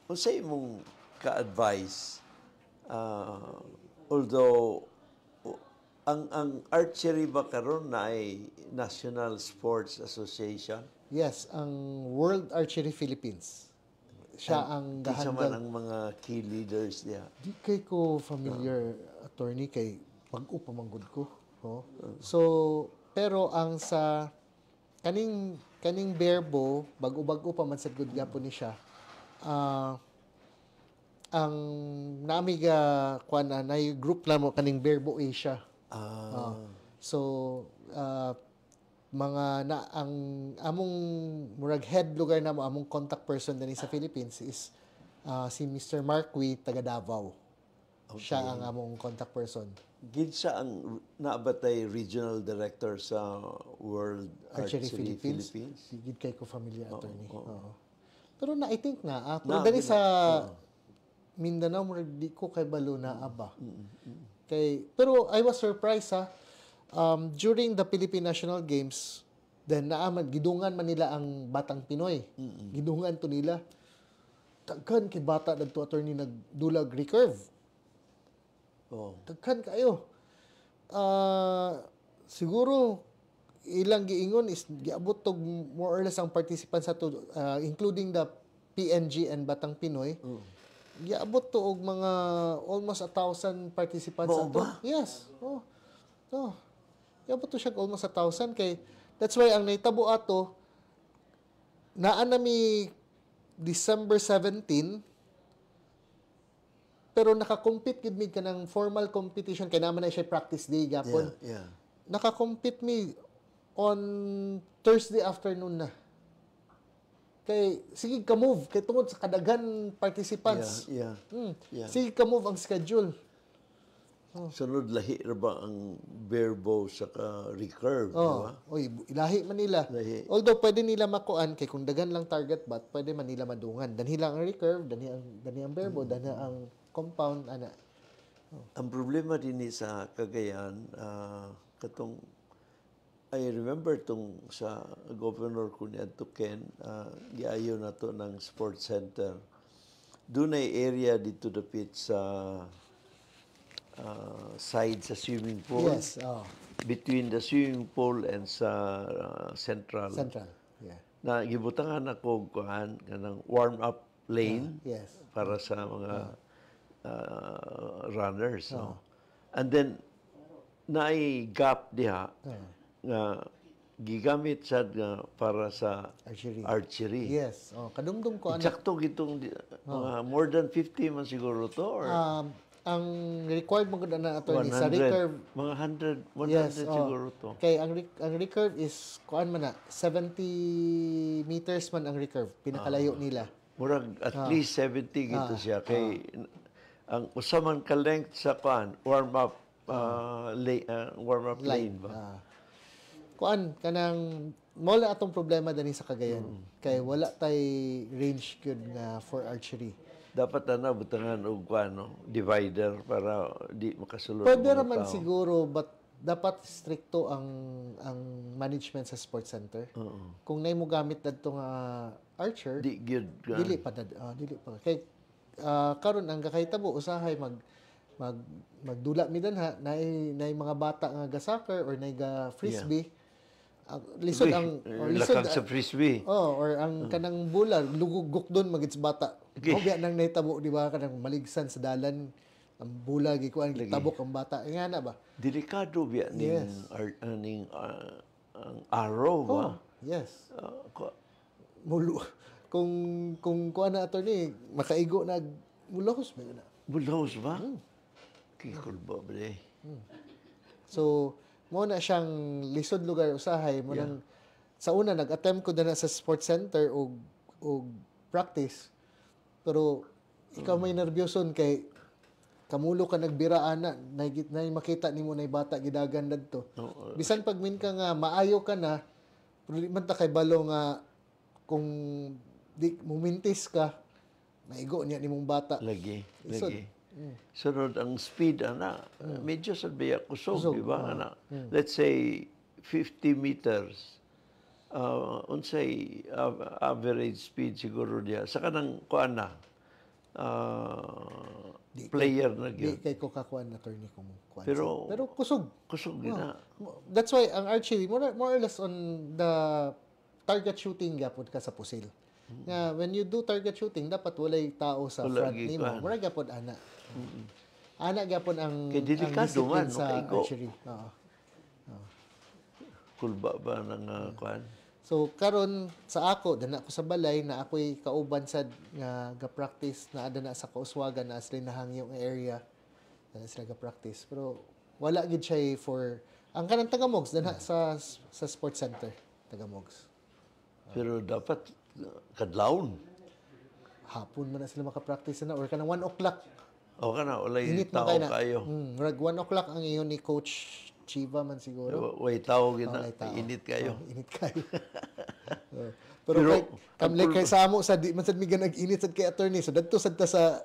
unsay imong ka-advise, although ang archery ba karon na ay National Sports Association? Yes, ang World Archery Philippines. Siya ang Kinsa man gahandang. ang mga key leaders niya? Di kay ko familiar, attorney, kay pag-u pamanggod ko. Oh. So, pero ang sa kaning Berbo, bago-bago pa man sad gud gyapon ni siya. Ang nami ga kuan na group na mo kaning Berbo Asia. So mga na ang among murag head lugar na mo, among contact person dinhi sa Philippines is si Mr. Marqui taga Davao. Siya ang among contact person. Gid siya ang naabatay regional director sa World Archery Philippines. Gid kay ko familiar, attorney. Oo. Pero I think pero Na, dali sa Mindanao murag di ko kay balo na aba. Pero I was surprised during the Philippine National Games, then gidungan man nila ang Batang Pinoy. Gidungan to nila. Daghan kay bata dadto, attorney, nagdulag recurve. Daghan kayo. Siguro ilang giingon is giabot tog more or less ang participants sa to, including the PNG and Batang Pinoy. Giabot to og mga almost 1,000 participants sa to. Yes. Giabot to siya almost 1,000 kay that's why ang naitabo ato naa nami December 17, pero naka-compete gid mi kanang formal competition kay naman na siya practice day gapon. Yeah. Naka-compete mi on Thursday afternoon na. Kay sige ka move kay tungod sa kadaghan participants. Yeah. Sige ka move ang schedule. Sunod lahi ra ba ang Berbo sa recurve, di ba? Ilahi man nila. Lahi. Although pwede nila makuan kay kung dagan lang target bat, pwede man nila madungan. Danhi lang ang recurve, danhi ang Berbo, danhi ang compound ana. Ang problema din sa Cagayan, katong I remember tong sa governor ko ni Adto Ken, giayo na to ng sports center. Doon ay area dito dapit sa side sa swimming pool. Yes, Between the swimming pool and sa central. Yeah. Na gibutangan ako kuan kanang warm-up lane Yes. para sa mga runners. No? And then, naay gap diha nga gigamit sad nga para sa archery. Yes. Kadumdum ko Eksakto gitong mga more than 50 man siguro to or ang required mo gud na attorney 100, sa recurve. mga 100 Yes, siguro to. Kay ang recurve is kuan man na 70 meters man ang recurve, pinakalayo nila. Murag at least 70 gito siya kay ang usa man ka length sa kuan warm-up lane ba. Kuan kanang wala atong problema dinhi sa Cagayan kay wala tay range good nga for archery. Dapat na butangan og kuano divider para di makasulod. Pwede naman siguro, but dapat stricto ang management sa sports center. Kung nay mo gamit dadto nga archer, good dili pa kay karon ang kakahitabo usahay magdula mi danha nay mga bata nga ga soccer or nay ga frisbee. Lisod ang lisod sa frisbee. Or ang kanang bola lugugok doon magits bata. Biya nang naitabo, di ba, kanang maligsan sa dalan ang bola gikuan gitabok ang bata. Nga na ba? Delikado biya ning ang arrow ba? Yes. Mulo kung kuan na attorney makaigo na mulahos ba na. Mulahos ba? Kikul ba bre? So mo na siyang lisod lugar usahay mo nang sa una nag-attempt ko na sa sports center og practice, pero ikaw may nervyoson kay kamulo ka nagbiraan na makita nimo na bata gidagan dadto. Bisan pag min ka nga maayo ka na, pero di man ta kay balo nga kung di mumintis ka, maigo niya nimong bata. Lagi. Isod. Sunod ang speed, medyo sa biya kusog, di ba? Let's say 50 meters. Unsay average speed siguro diya. Sa kanang kuan na, player na Di gyud. kay ko kakuan na attorney kung kuan. Pero Pero kusog. kusog din na. That's why ang archery more or less on the target shooting gyapon ka sa pusil. Nga when you do target shooting dapat walay tao sa Wala front gi nimo. kuan. Mura gyapon ana. Ana gyapon ang Kay delikado discipline man, sa makaigo. archery. Oo. Kulba ba ng kuan? So karon sa ako dana ko sa balay na ako'y kauban sad nga ga-practice na ada na sa kauswagan na sila nahangyo nga area. Na sila ga-practice pero wala gid siya for ang kanang Tagamogs dana sa sports center Tagamogs. Pero dapat kadlawon. Hapon man na sila maka-practice na or kanang 1 o'clock. O kana, walay Init man tao kayo na. kayo. Rag 1 o'clock ang iyon ni Coach Chiva man siguro. Way tao gina, Walay tao. init kayo. Init kayo. Pero, Pero, kay kamlay kay samo sa di man sad mi nag-init sad kay attorney so dadto sad ta sa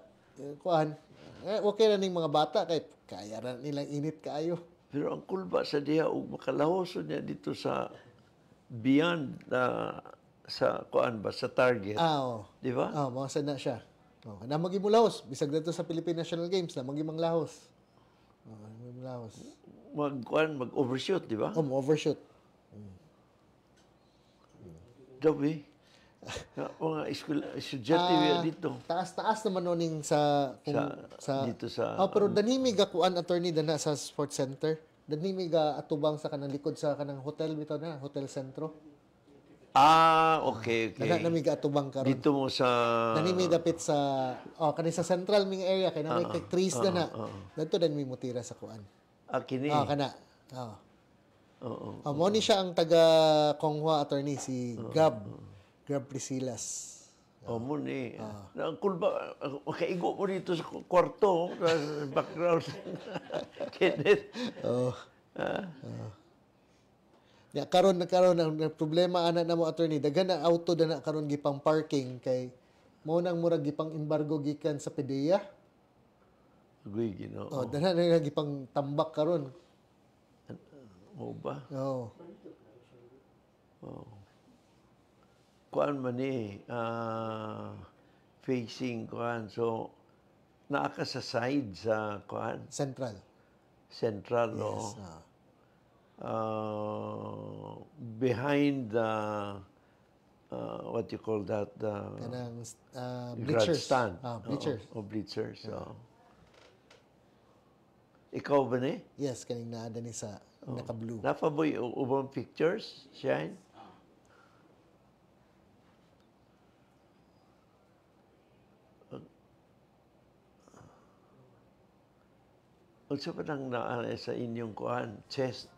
kuan. Okay na ning mga bata kay kaya ra nilang init kaayo. Pero ang kulba sa diha ug makalahos niya dito sa beyond sa kuan ba sa target. Oo. Di ba? Mga sad na siya. Na magimulahos bisag dadto sa Philippine National Games na magimanglahos. Manglahos. Mag-overshoot, di ba? Overshoot. Dabi. Mga estudyante dito. Taas-taas naman noning sa Dito sa pero danimi ga kuan attorney dana sa sports center. Danimi ga atubang sa kanang likod sa kanang hotel bitaw na, Hotel Sentro. Okay. Dana nami ga atubang karon. Dito mo sa Danimi dapit sa kani sa central ming area kay na may trees dana. Dadto dan mi mutira sa kuan. kini. Kana. Oo. Mo ni siya ang taga Konghua attorney si Gab Prisilas. Mo ni. Ang kulba, makaigo mo dito sa kwarto, sa background. Kenneth. Ya karon ang problema ana namo attorney daghan na auto na karon gipang parking kay mo nang murag gipang embargo gikan sa PDEA. Agoy, Ginoo. Dana na gipang tambak karon. Mo ba? Oo. Kuan man facing kuan. So, naa ka sa side sa kuan. Central. Central, Yes. Behind the, what you call that? The Kanang bleachers. grandstand. Bleachers. Bleachers. Ikaw ba ni? Yes, kaning naa ni sa naka-blue. Napaboy ubang pictures, Shine? Also pa nang sa inyong kuhan, chest.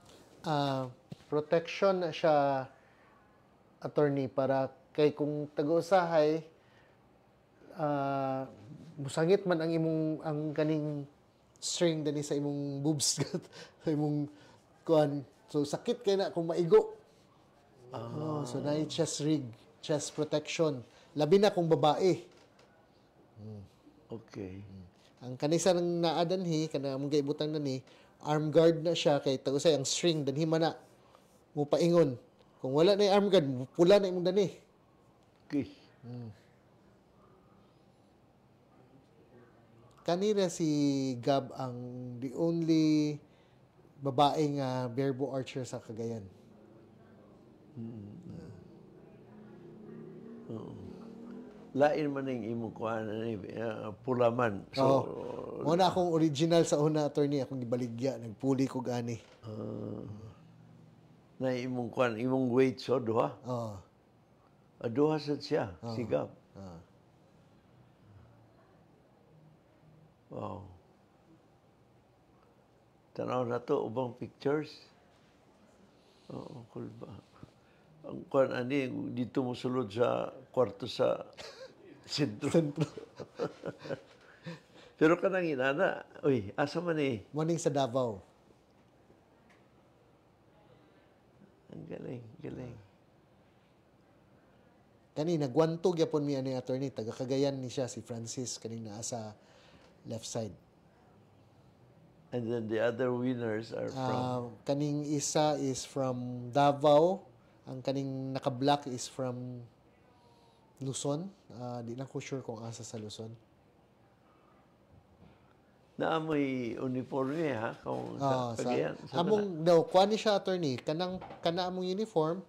Protection na siya attorney para kay kung taga-usahay musangit man ang kaning string dani sa imong boobs sa imong kuan so sakit kay na kung maigo. So na chest protection labi na kung babae. Okay. Ang kanisa nang naadanhi kana mong gaibutang nani arm guard na siya kay tausay ang string danhi man na mo paingon. Kung wala na yung arm guard, pula na imong dani. Okay. Kanina si Gab ang the only babaeng barebow archer sa Cagayan. Lain man ang imong kuhan, pulaman. So, Muna akong original sa una attorney, akong gibaligya, nagpuli ko gani. na imong kuhan, imong weight so duha. Oh. Duha sad siya, sigap. Wow. Tanaw na to, ubang pictures. Oo, cool ba? Ang kuhan, dito mo sulod sa kwarto sa sentro. Pero kanang inana, uy, asa man eh. Morning sa Davao. Ang galing, galing. Kani nagwantog yapon mi ani attorney taga Cagayan ni siya si Francis kaning naa sa left side. And then the other winners are from... Kaning isa is from Davao, ang kaning naka-black is from Luzon. Di lang ko sure kung asa sa Luzon. Naamoy uniforme ha, kung sa Cagayan. Among daw kuan ni siya attorney kana among uniform.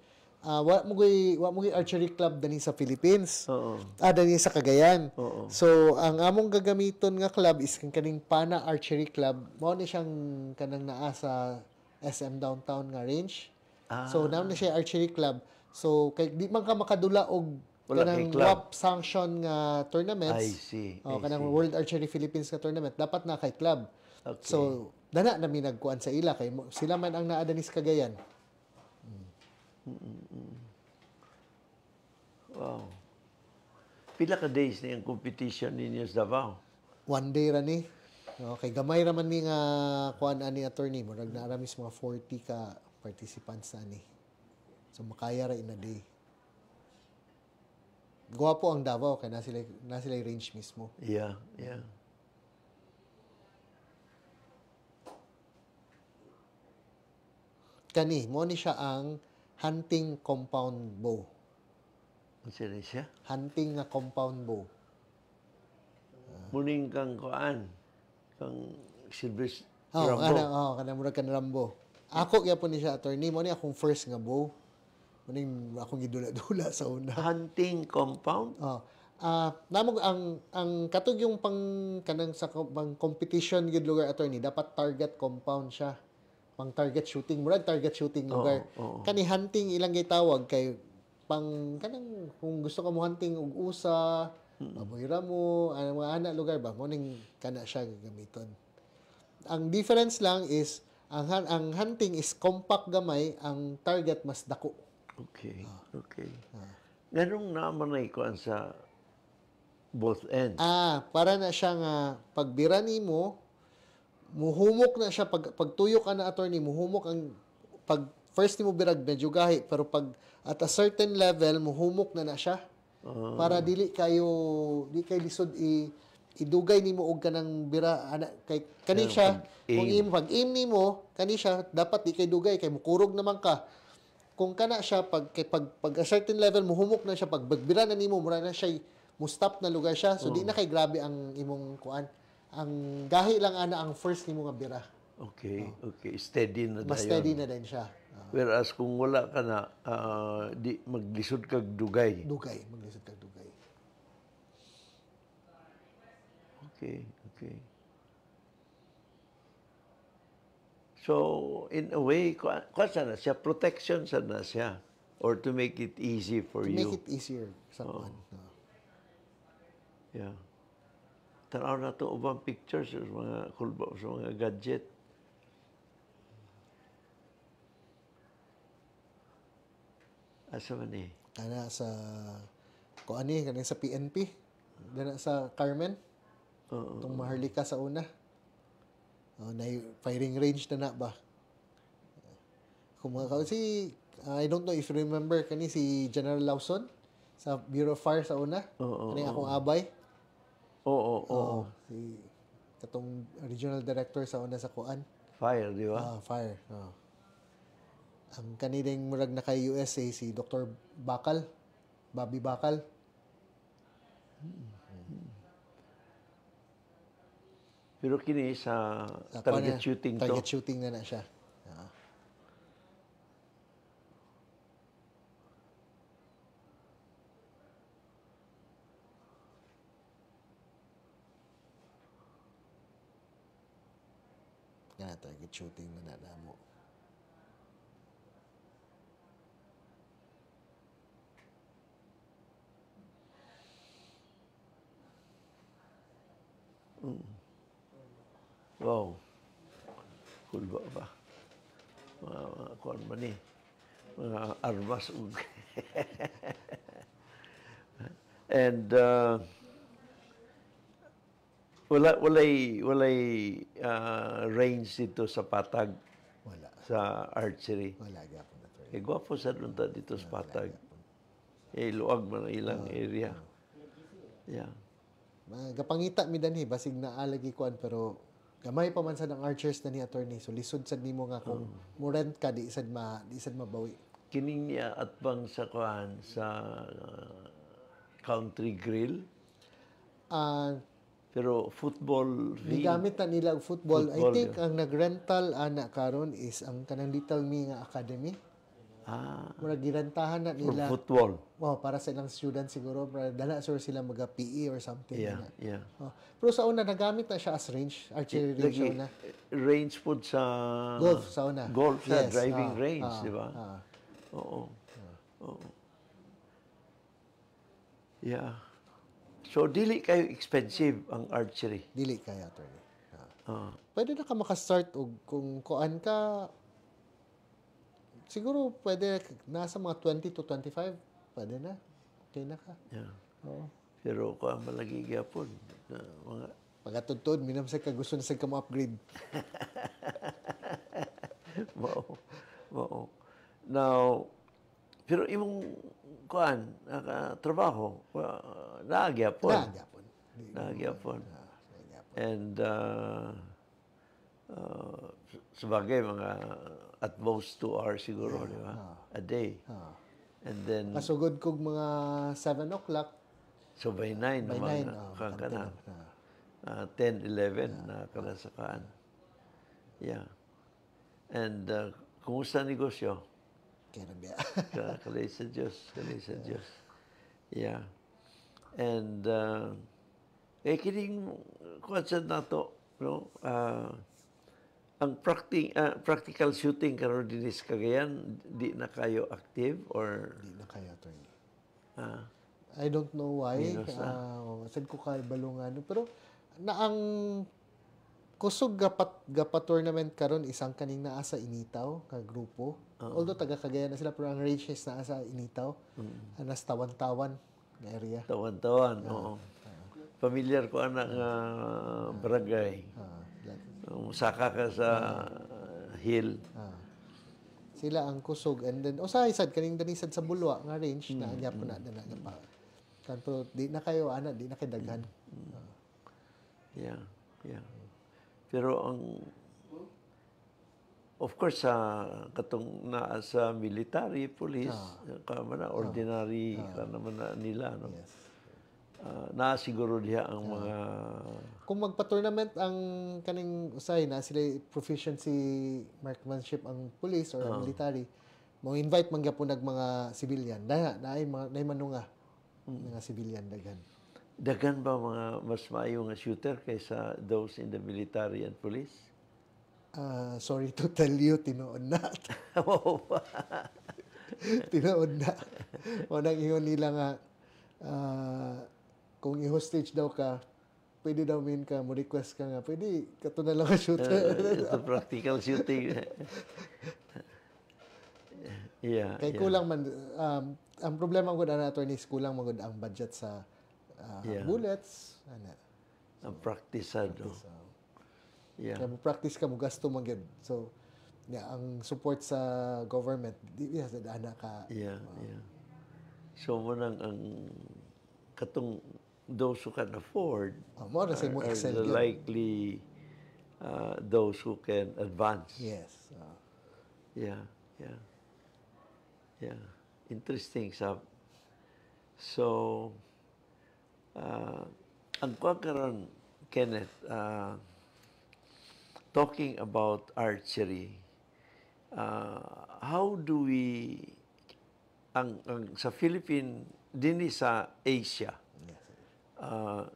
Wa mo gay archery club dani sa Philippines. Oo. Dani sa Cagayan. Oo. So ang among gagamiton nga club is kaning Pana Archery Club. Mao ni siyang kanang naa sa SM downtown nga range. So naman na siya archery club. So kay di man ka makadula og kanang WAP sanction nga tournaments. I see. Kanang World Archery Philippines nga tournament dapat na kay club. Okay. So dana na mi nagkuan sa ila kay sila man ang naa dani sa Cagayan. Wow. Pila ka days na yung competition ninyo sa Davao? One day ra ni. Okay, gamay ra man ni nga kuan ani attorney mo nag naara mis mga 40 ka participants ani. So makaya ra in a day. Gwapo ang Davao kay na sila range mismo. Yeah, yeah. Kani mo ni siya ang hunting compound bow. Ano siya? Hunting nga compound bow. Muning kang kuan, kang silver Rambo. Kana murag kan Rambo. Ako gyapon ni siya attorney mo ni akong first nga bow. Muning akong gidula-dula sa una. Hunting compound? Namog ang katog yung kanang sa pang competition gid lugar attorney dapat target compound siya. Pang target shooting, murag target shooting lugar. Kani hunting ilang gitawag kay pang kanang kung gusto ka mo hunting og usa, baboyra mo, ang mga ana lugar ba mo ning kana siya gagamiton. Ang difference lang is ang hunting is compact gamay, ang target mas dako. Okay. Okay. Ganong naman na ikuan sa both ends. Para na siya nga pagbira nimo muhumok na siya pagtuyo ka na attorney muhumok ang pag first nimo birag medyo gahi pero pag at a certain level muhumok na siya para di kay lisod idugay nimo og kanang bira kay kani siya kung pag aim nimo kani siya dapat di kay dugay kay mukurog naman ka kung kana siya pag a certain level muhumok na siya pag bagbira na nimo mura na siya mustop na lugar siya so di na kay grabe ang imong kuan ang gahi lang ana ang first nimo nga bira. Okay, okay. Steady na dayon. Mas steady na din siya. Whereas kung wala ka na, di maglisod kag dugay. Maglisod kag dugay. Okay, okay. So, in a way, kuan sana siya, protection sana siya. Or to make it easy for you. Make it easier. Someone. Yeah. Tanaw na ito ubang pictures sa mga kulba, sa mga gadget. Asa man eh? Kana sa kanang sa PNP. Dana sa Carmen. Itong Maharlika sa una. Na firing range na ba? Kung I don't know if you remember kani si General Lawson sa Bureau of Fire sa una. Kani akong abay. Oo. Si katong regional director sa una sa kuan. Fire, di ba? Fire. Ang kanilang murag na kay USA si Dr. Bakal. Bobby Bakal. Pero kini sa target shooting to. Target shooting na siya. Target shooting na mo. Wow. Cool ba? Mga kuan ba ni? Mga armas. And walay range dito sa patag Wala. sa archery. Wala gyapon attorney. Eh, gwapo sa dunta dito sa patag. Eh, luag man ang ilang area. Yeah. Gapangita mi danhi basig naa lagi kuan pero gamay pa man sad ang archers na ni attorney. So lisod sad nimo nga kung mo rent ka di sad mabawi. Kining niya at bang sa kuan sa country grill. Ah, Pero football field. gigamit na nila og football. I Football, think ang nagrental ana karon is ang kanang Little Me nga academy. Mura girentahan na For nila. football. Wow, para sa ilang students siguro, para dala sure sila maga PE or something. Yeah, na. yeah. Pero sa una nagamit na siya as range, archery range sa una. Range po sa Golf sa una. Golf sa Yes, driving range, di ba? Oo. Oo. Yeah. So dili kayo expensive ang archery. Dili kaya attorney. Pwede na ka maka-start og kung kuan ka siguro pwede nasa mga 20 to 25 pwede na. Okay na ka. Yeah. Oo. Pero ko ang malagi gyapon mga Pagatudtod minam sa ka gusto na sa ka mo-upgrade. Mao. Now, pero imong kuan trabaho naagyapon. Nagyapon. Nagyapon. And sabagay mga at most 2 hours siguro, di ba? A day. And then, Kasugod kog mga 7 o'clock. so by 9 By naman 9, kang kana. 10, 11 na kana sa kaan. Yeah. And kumusta negosyo? Kaya na biya. Kalay sa Diyos. Kalay sa Diyos. Yeah. And, kining konsert na to, no? Ang practical shooting karon din sa Cagayan, di na kayo active or Di na kaya attorney. I don't know why. Sad ko kay balungan. Pero na ang kusog gapa tournament karon isang kaning naa sa Initaw ka grupo. Although taga Cagayan na sila pero ang range is naa sa Initaw. Anas tawan-tawan nga area. tawan-tawan? Oo. Familiar ko anak nga barangay. Saka ka sa hill. Sila ang kusog and then usahay sad kaning danisad sa Bulwa nga range na anya po na pa. Pero di na kayo ana, di na kay daghan. Yeah. Pero of course katong naa sa military, police, kamana ordinary ka naman na nila, no. Yes. Na siguro diha ang mga Kung magpa-tournament ang kaning usay na sila proficiency marksmanship ang police or ang military, mo invite man gyapon nag mga civilian. Naay manunga mga civilian daghan ba mga mas maayo nga shooter kaysa those in the military and police? Sorry to tell you, tinuod na. Tinuod na. O nang ingon nila nga, kung i-hostage daw ka, pwede daw min ka, mo request ka nga, pwede, kato na lang ka shooter. Ito practical shooting. Yeah. Kay kulang man, ang problema ko na attorney is kulang man gud ang budget sa bullets. Ang practiceado. Yeah. Kaya mo practice ka mo gasto man gyud. So ang support sa government di sa ana ka. Yeah. So mo nang ang katong those who can afford mo na say mo are excel the gyud. likely those who can advance. Yes. Yeah. Interesting sab. So ang kuwan karon Kenneth, talking about archery, how do we ang sa Philippine dinhi sa Asia,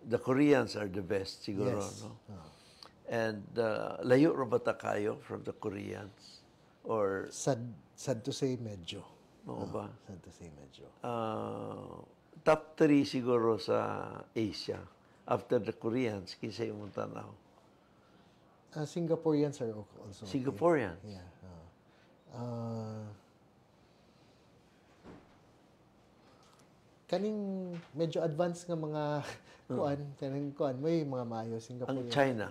the Koreans are the best siguro, Yes. no? And layo ra ba ta kayo from the Koreans or Sad to say medyo. mo ba? Sad to say medyo. Top 3 siguro sa Asia after the Koreans kinsa imong tanaw? Singaporeans are also Singaporeans. Okay. Yeah. kaning medyo advanced nga mga kuan, may mga maayo Ang Singapore. China.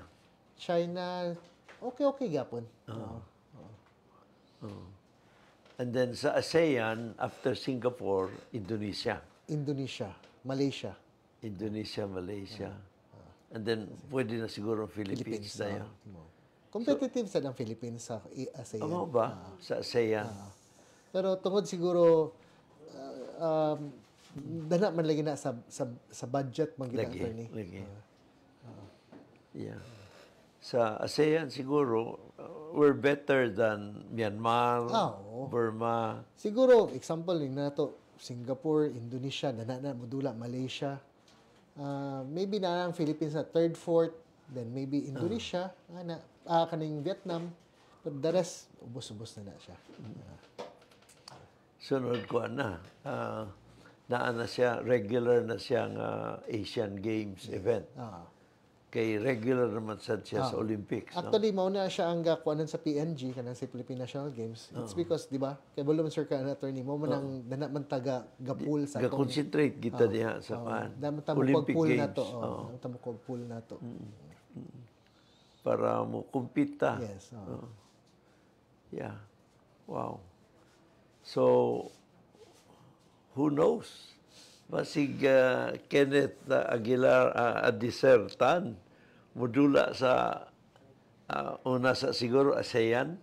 China, okay gapon. Oo. And then sa ASEAN, after Singapore, Indonesia. Indonesia, Malaysia, Indonesia, Malaysia. And then, pwede na siguro Philippines na yan. Competitive sa ng Philippines sa ASEAN. Ano ba? Sa ASEAN. Pero tungod siguro dana man lagi na sa budget man gid Lagi. attorney. Yeah. Sa ASEAN siguro, we're better than Myanmar, Oo. Burma. Siguro example ning nato Singapore, Indonesia, dana na modula Malaysia. Maybe na ang Philippines na third, fourth, then maybe Indonesia, kaning Vietnam. But the rest, ubos-ubos na siya. Sunod ko na. Naan na siya, regular na siyang Asian Games event. Kay regular naman sad siya sa Olympics. No? Actually, mauna siya ang gakuanan sa PNG, kanang sa Philippine National Games. It's because, di ba, kay Bolo Sir ka attorney, mo man ang dana man taga gapul sa Ga-concentrate kita diha sa Olympic Olympic Games. Games. Tamo kog pool na to. Para mo kumpita. Yes. Yeah. Wow. So, who knows? Basig Kenneth Aguilar Adisertan, modula sa una sa siguro ASEAN,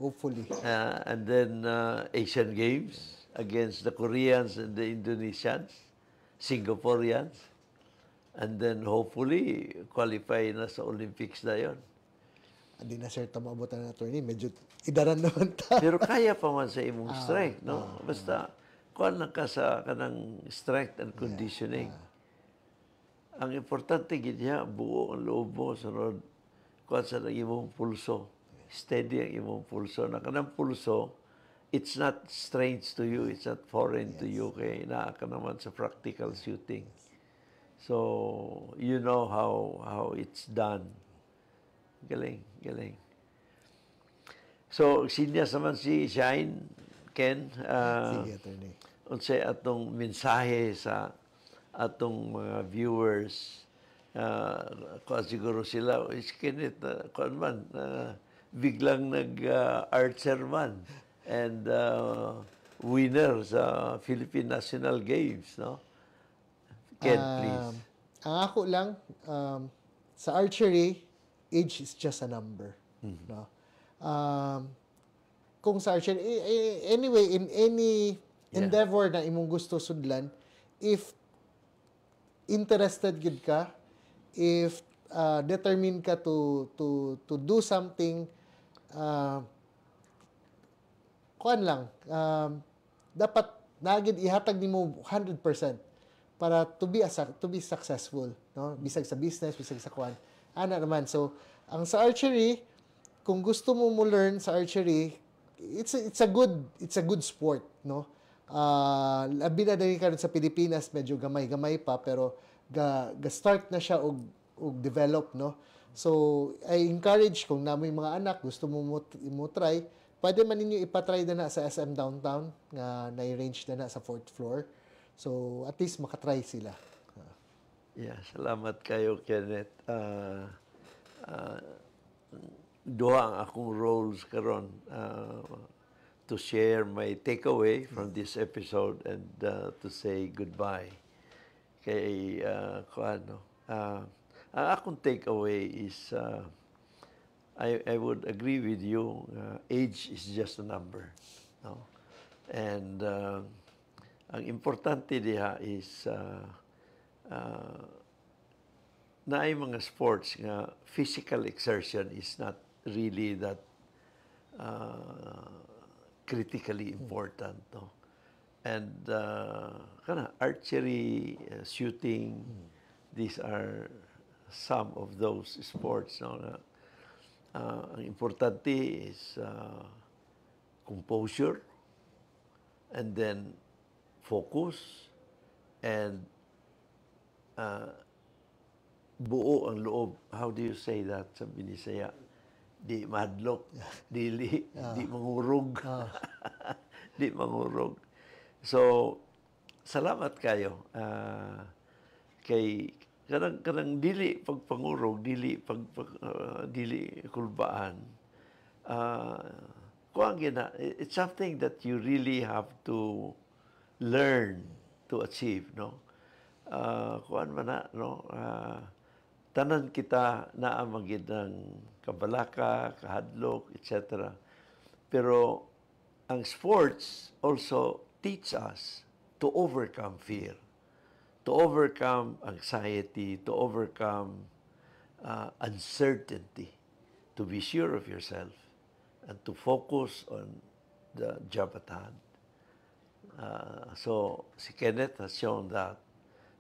Hopefully. and then Asian Games against the Koreans and the Indonesians, Singaporeans, and then hopefully qualify na sa Olympics na yon. Hindi na sir tamabutan na attorney, medyo idaran naman ta. Pero kaya pa man sa imong strength, no? Basta kuan lang ka sa kanang strength and conditioning. Ang importante gid niya buo ang loob mo sunod kuan sa imong pulso. Steady ang imong pulso. Na kanang pulso, it's not strange to you, it's not foreign to you kay naa ka naman sa practical shooting. So, you know how it's done. Galing, galing. So, sinyas naman si Shine, Ken, Sige attorney. unsay atong mensahe sa atong mga viewers, kuan siguro sila, is Kenneth, kuan man, biglang nag-archer man, and winner sa Philippine National Games, no? Ken, please. Ang ako lang, sa archery, age is just a number. No? Kung sa archery, anyway, in any endeavor na imong gusto sudlan, if interested gid ka, if determined ka to do something, kuan lang, dapat nagid ihatag nimo 100% para to be successful, no? Bisag sa business, bisag sa kuan. Ana naman. So, ang sa archery, kung gusto mo learn sa archery, it's a good sport, no? Labi na din karon sa Pilipinas, medyo gamay-gamay pa, pero ga-start na siya og develop, no? So, I encourage kung namoy mga anak, gusto mo try, pwede man ninyo ipatry na sa SM Downtown, nga na-arrange na sa 4th floor. So, at least makatry sila. Yeah, salamat kayo, Kenneth. Duha ang akong roles karon to share my takeaway from this episode and to say goodbye. Kay ang akong takeaway is I would agree with you. Age is just a number, no? And ang importante diha is naay mga sports nga physical exertion is not really that critically important, no? And archery, shooting, these are some of those sports, no? Ang importante is composure, and then focus, and buo ang loob. How do you say that sa Binisaya? Di madlok, di mangurog. Di mangurog. So, salamat kayo. Kay kanang dili pagpangurog, dili kulbaan. Kuang gina, it's something that you really have to learn to achieve, no? Kuan man na, no? Tanan kita naa magid ng kabalaka, kahadlok, etc. Pero ang sports also teach us to overcome fear, to overcome anxiety, to overcome uncertainty, to be sure of yourself, and to focus on the job at hand. So, si Kenneth has shown that.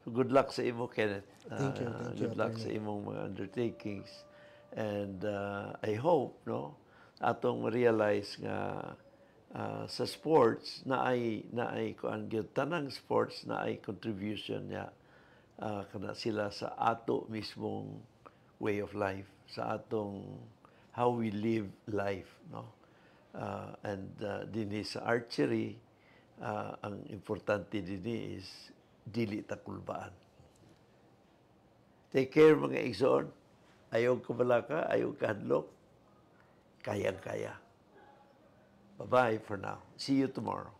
So good luck sa imo, Kenneth. Thank you, Good luck sa imong mga undertakings. And I hope, no, atong realize nga sa sports na ay kuan gyud tanang sports na ay contribution niya kana sila sa ato mismong way of life, sa atong how we live life, no. And dinhi sa archery, ang importante dinhi is dili ta kulbaan. Take care mga igsoon. Ayaw kabalaka, ayaw kahadlok, kayang-kaya. Bye-bye for now. See you tomorrow.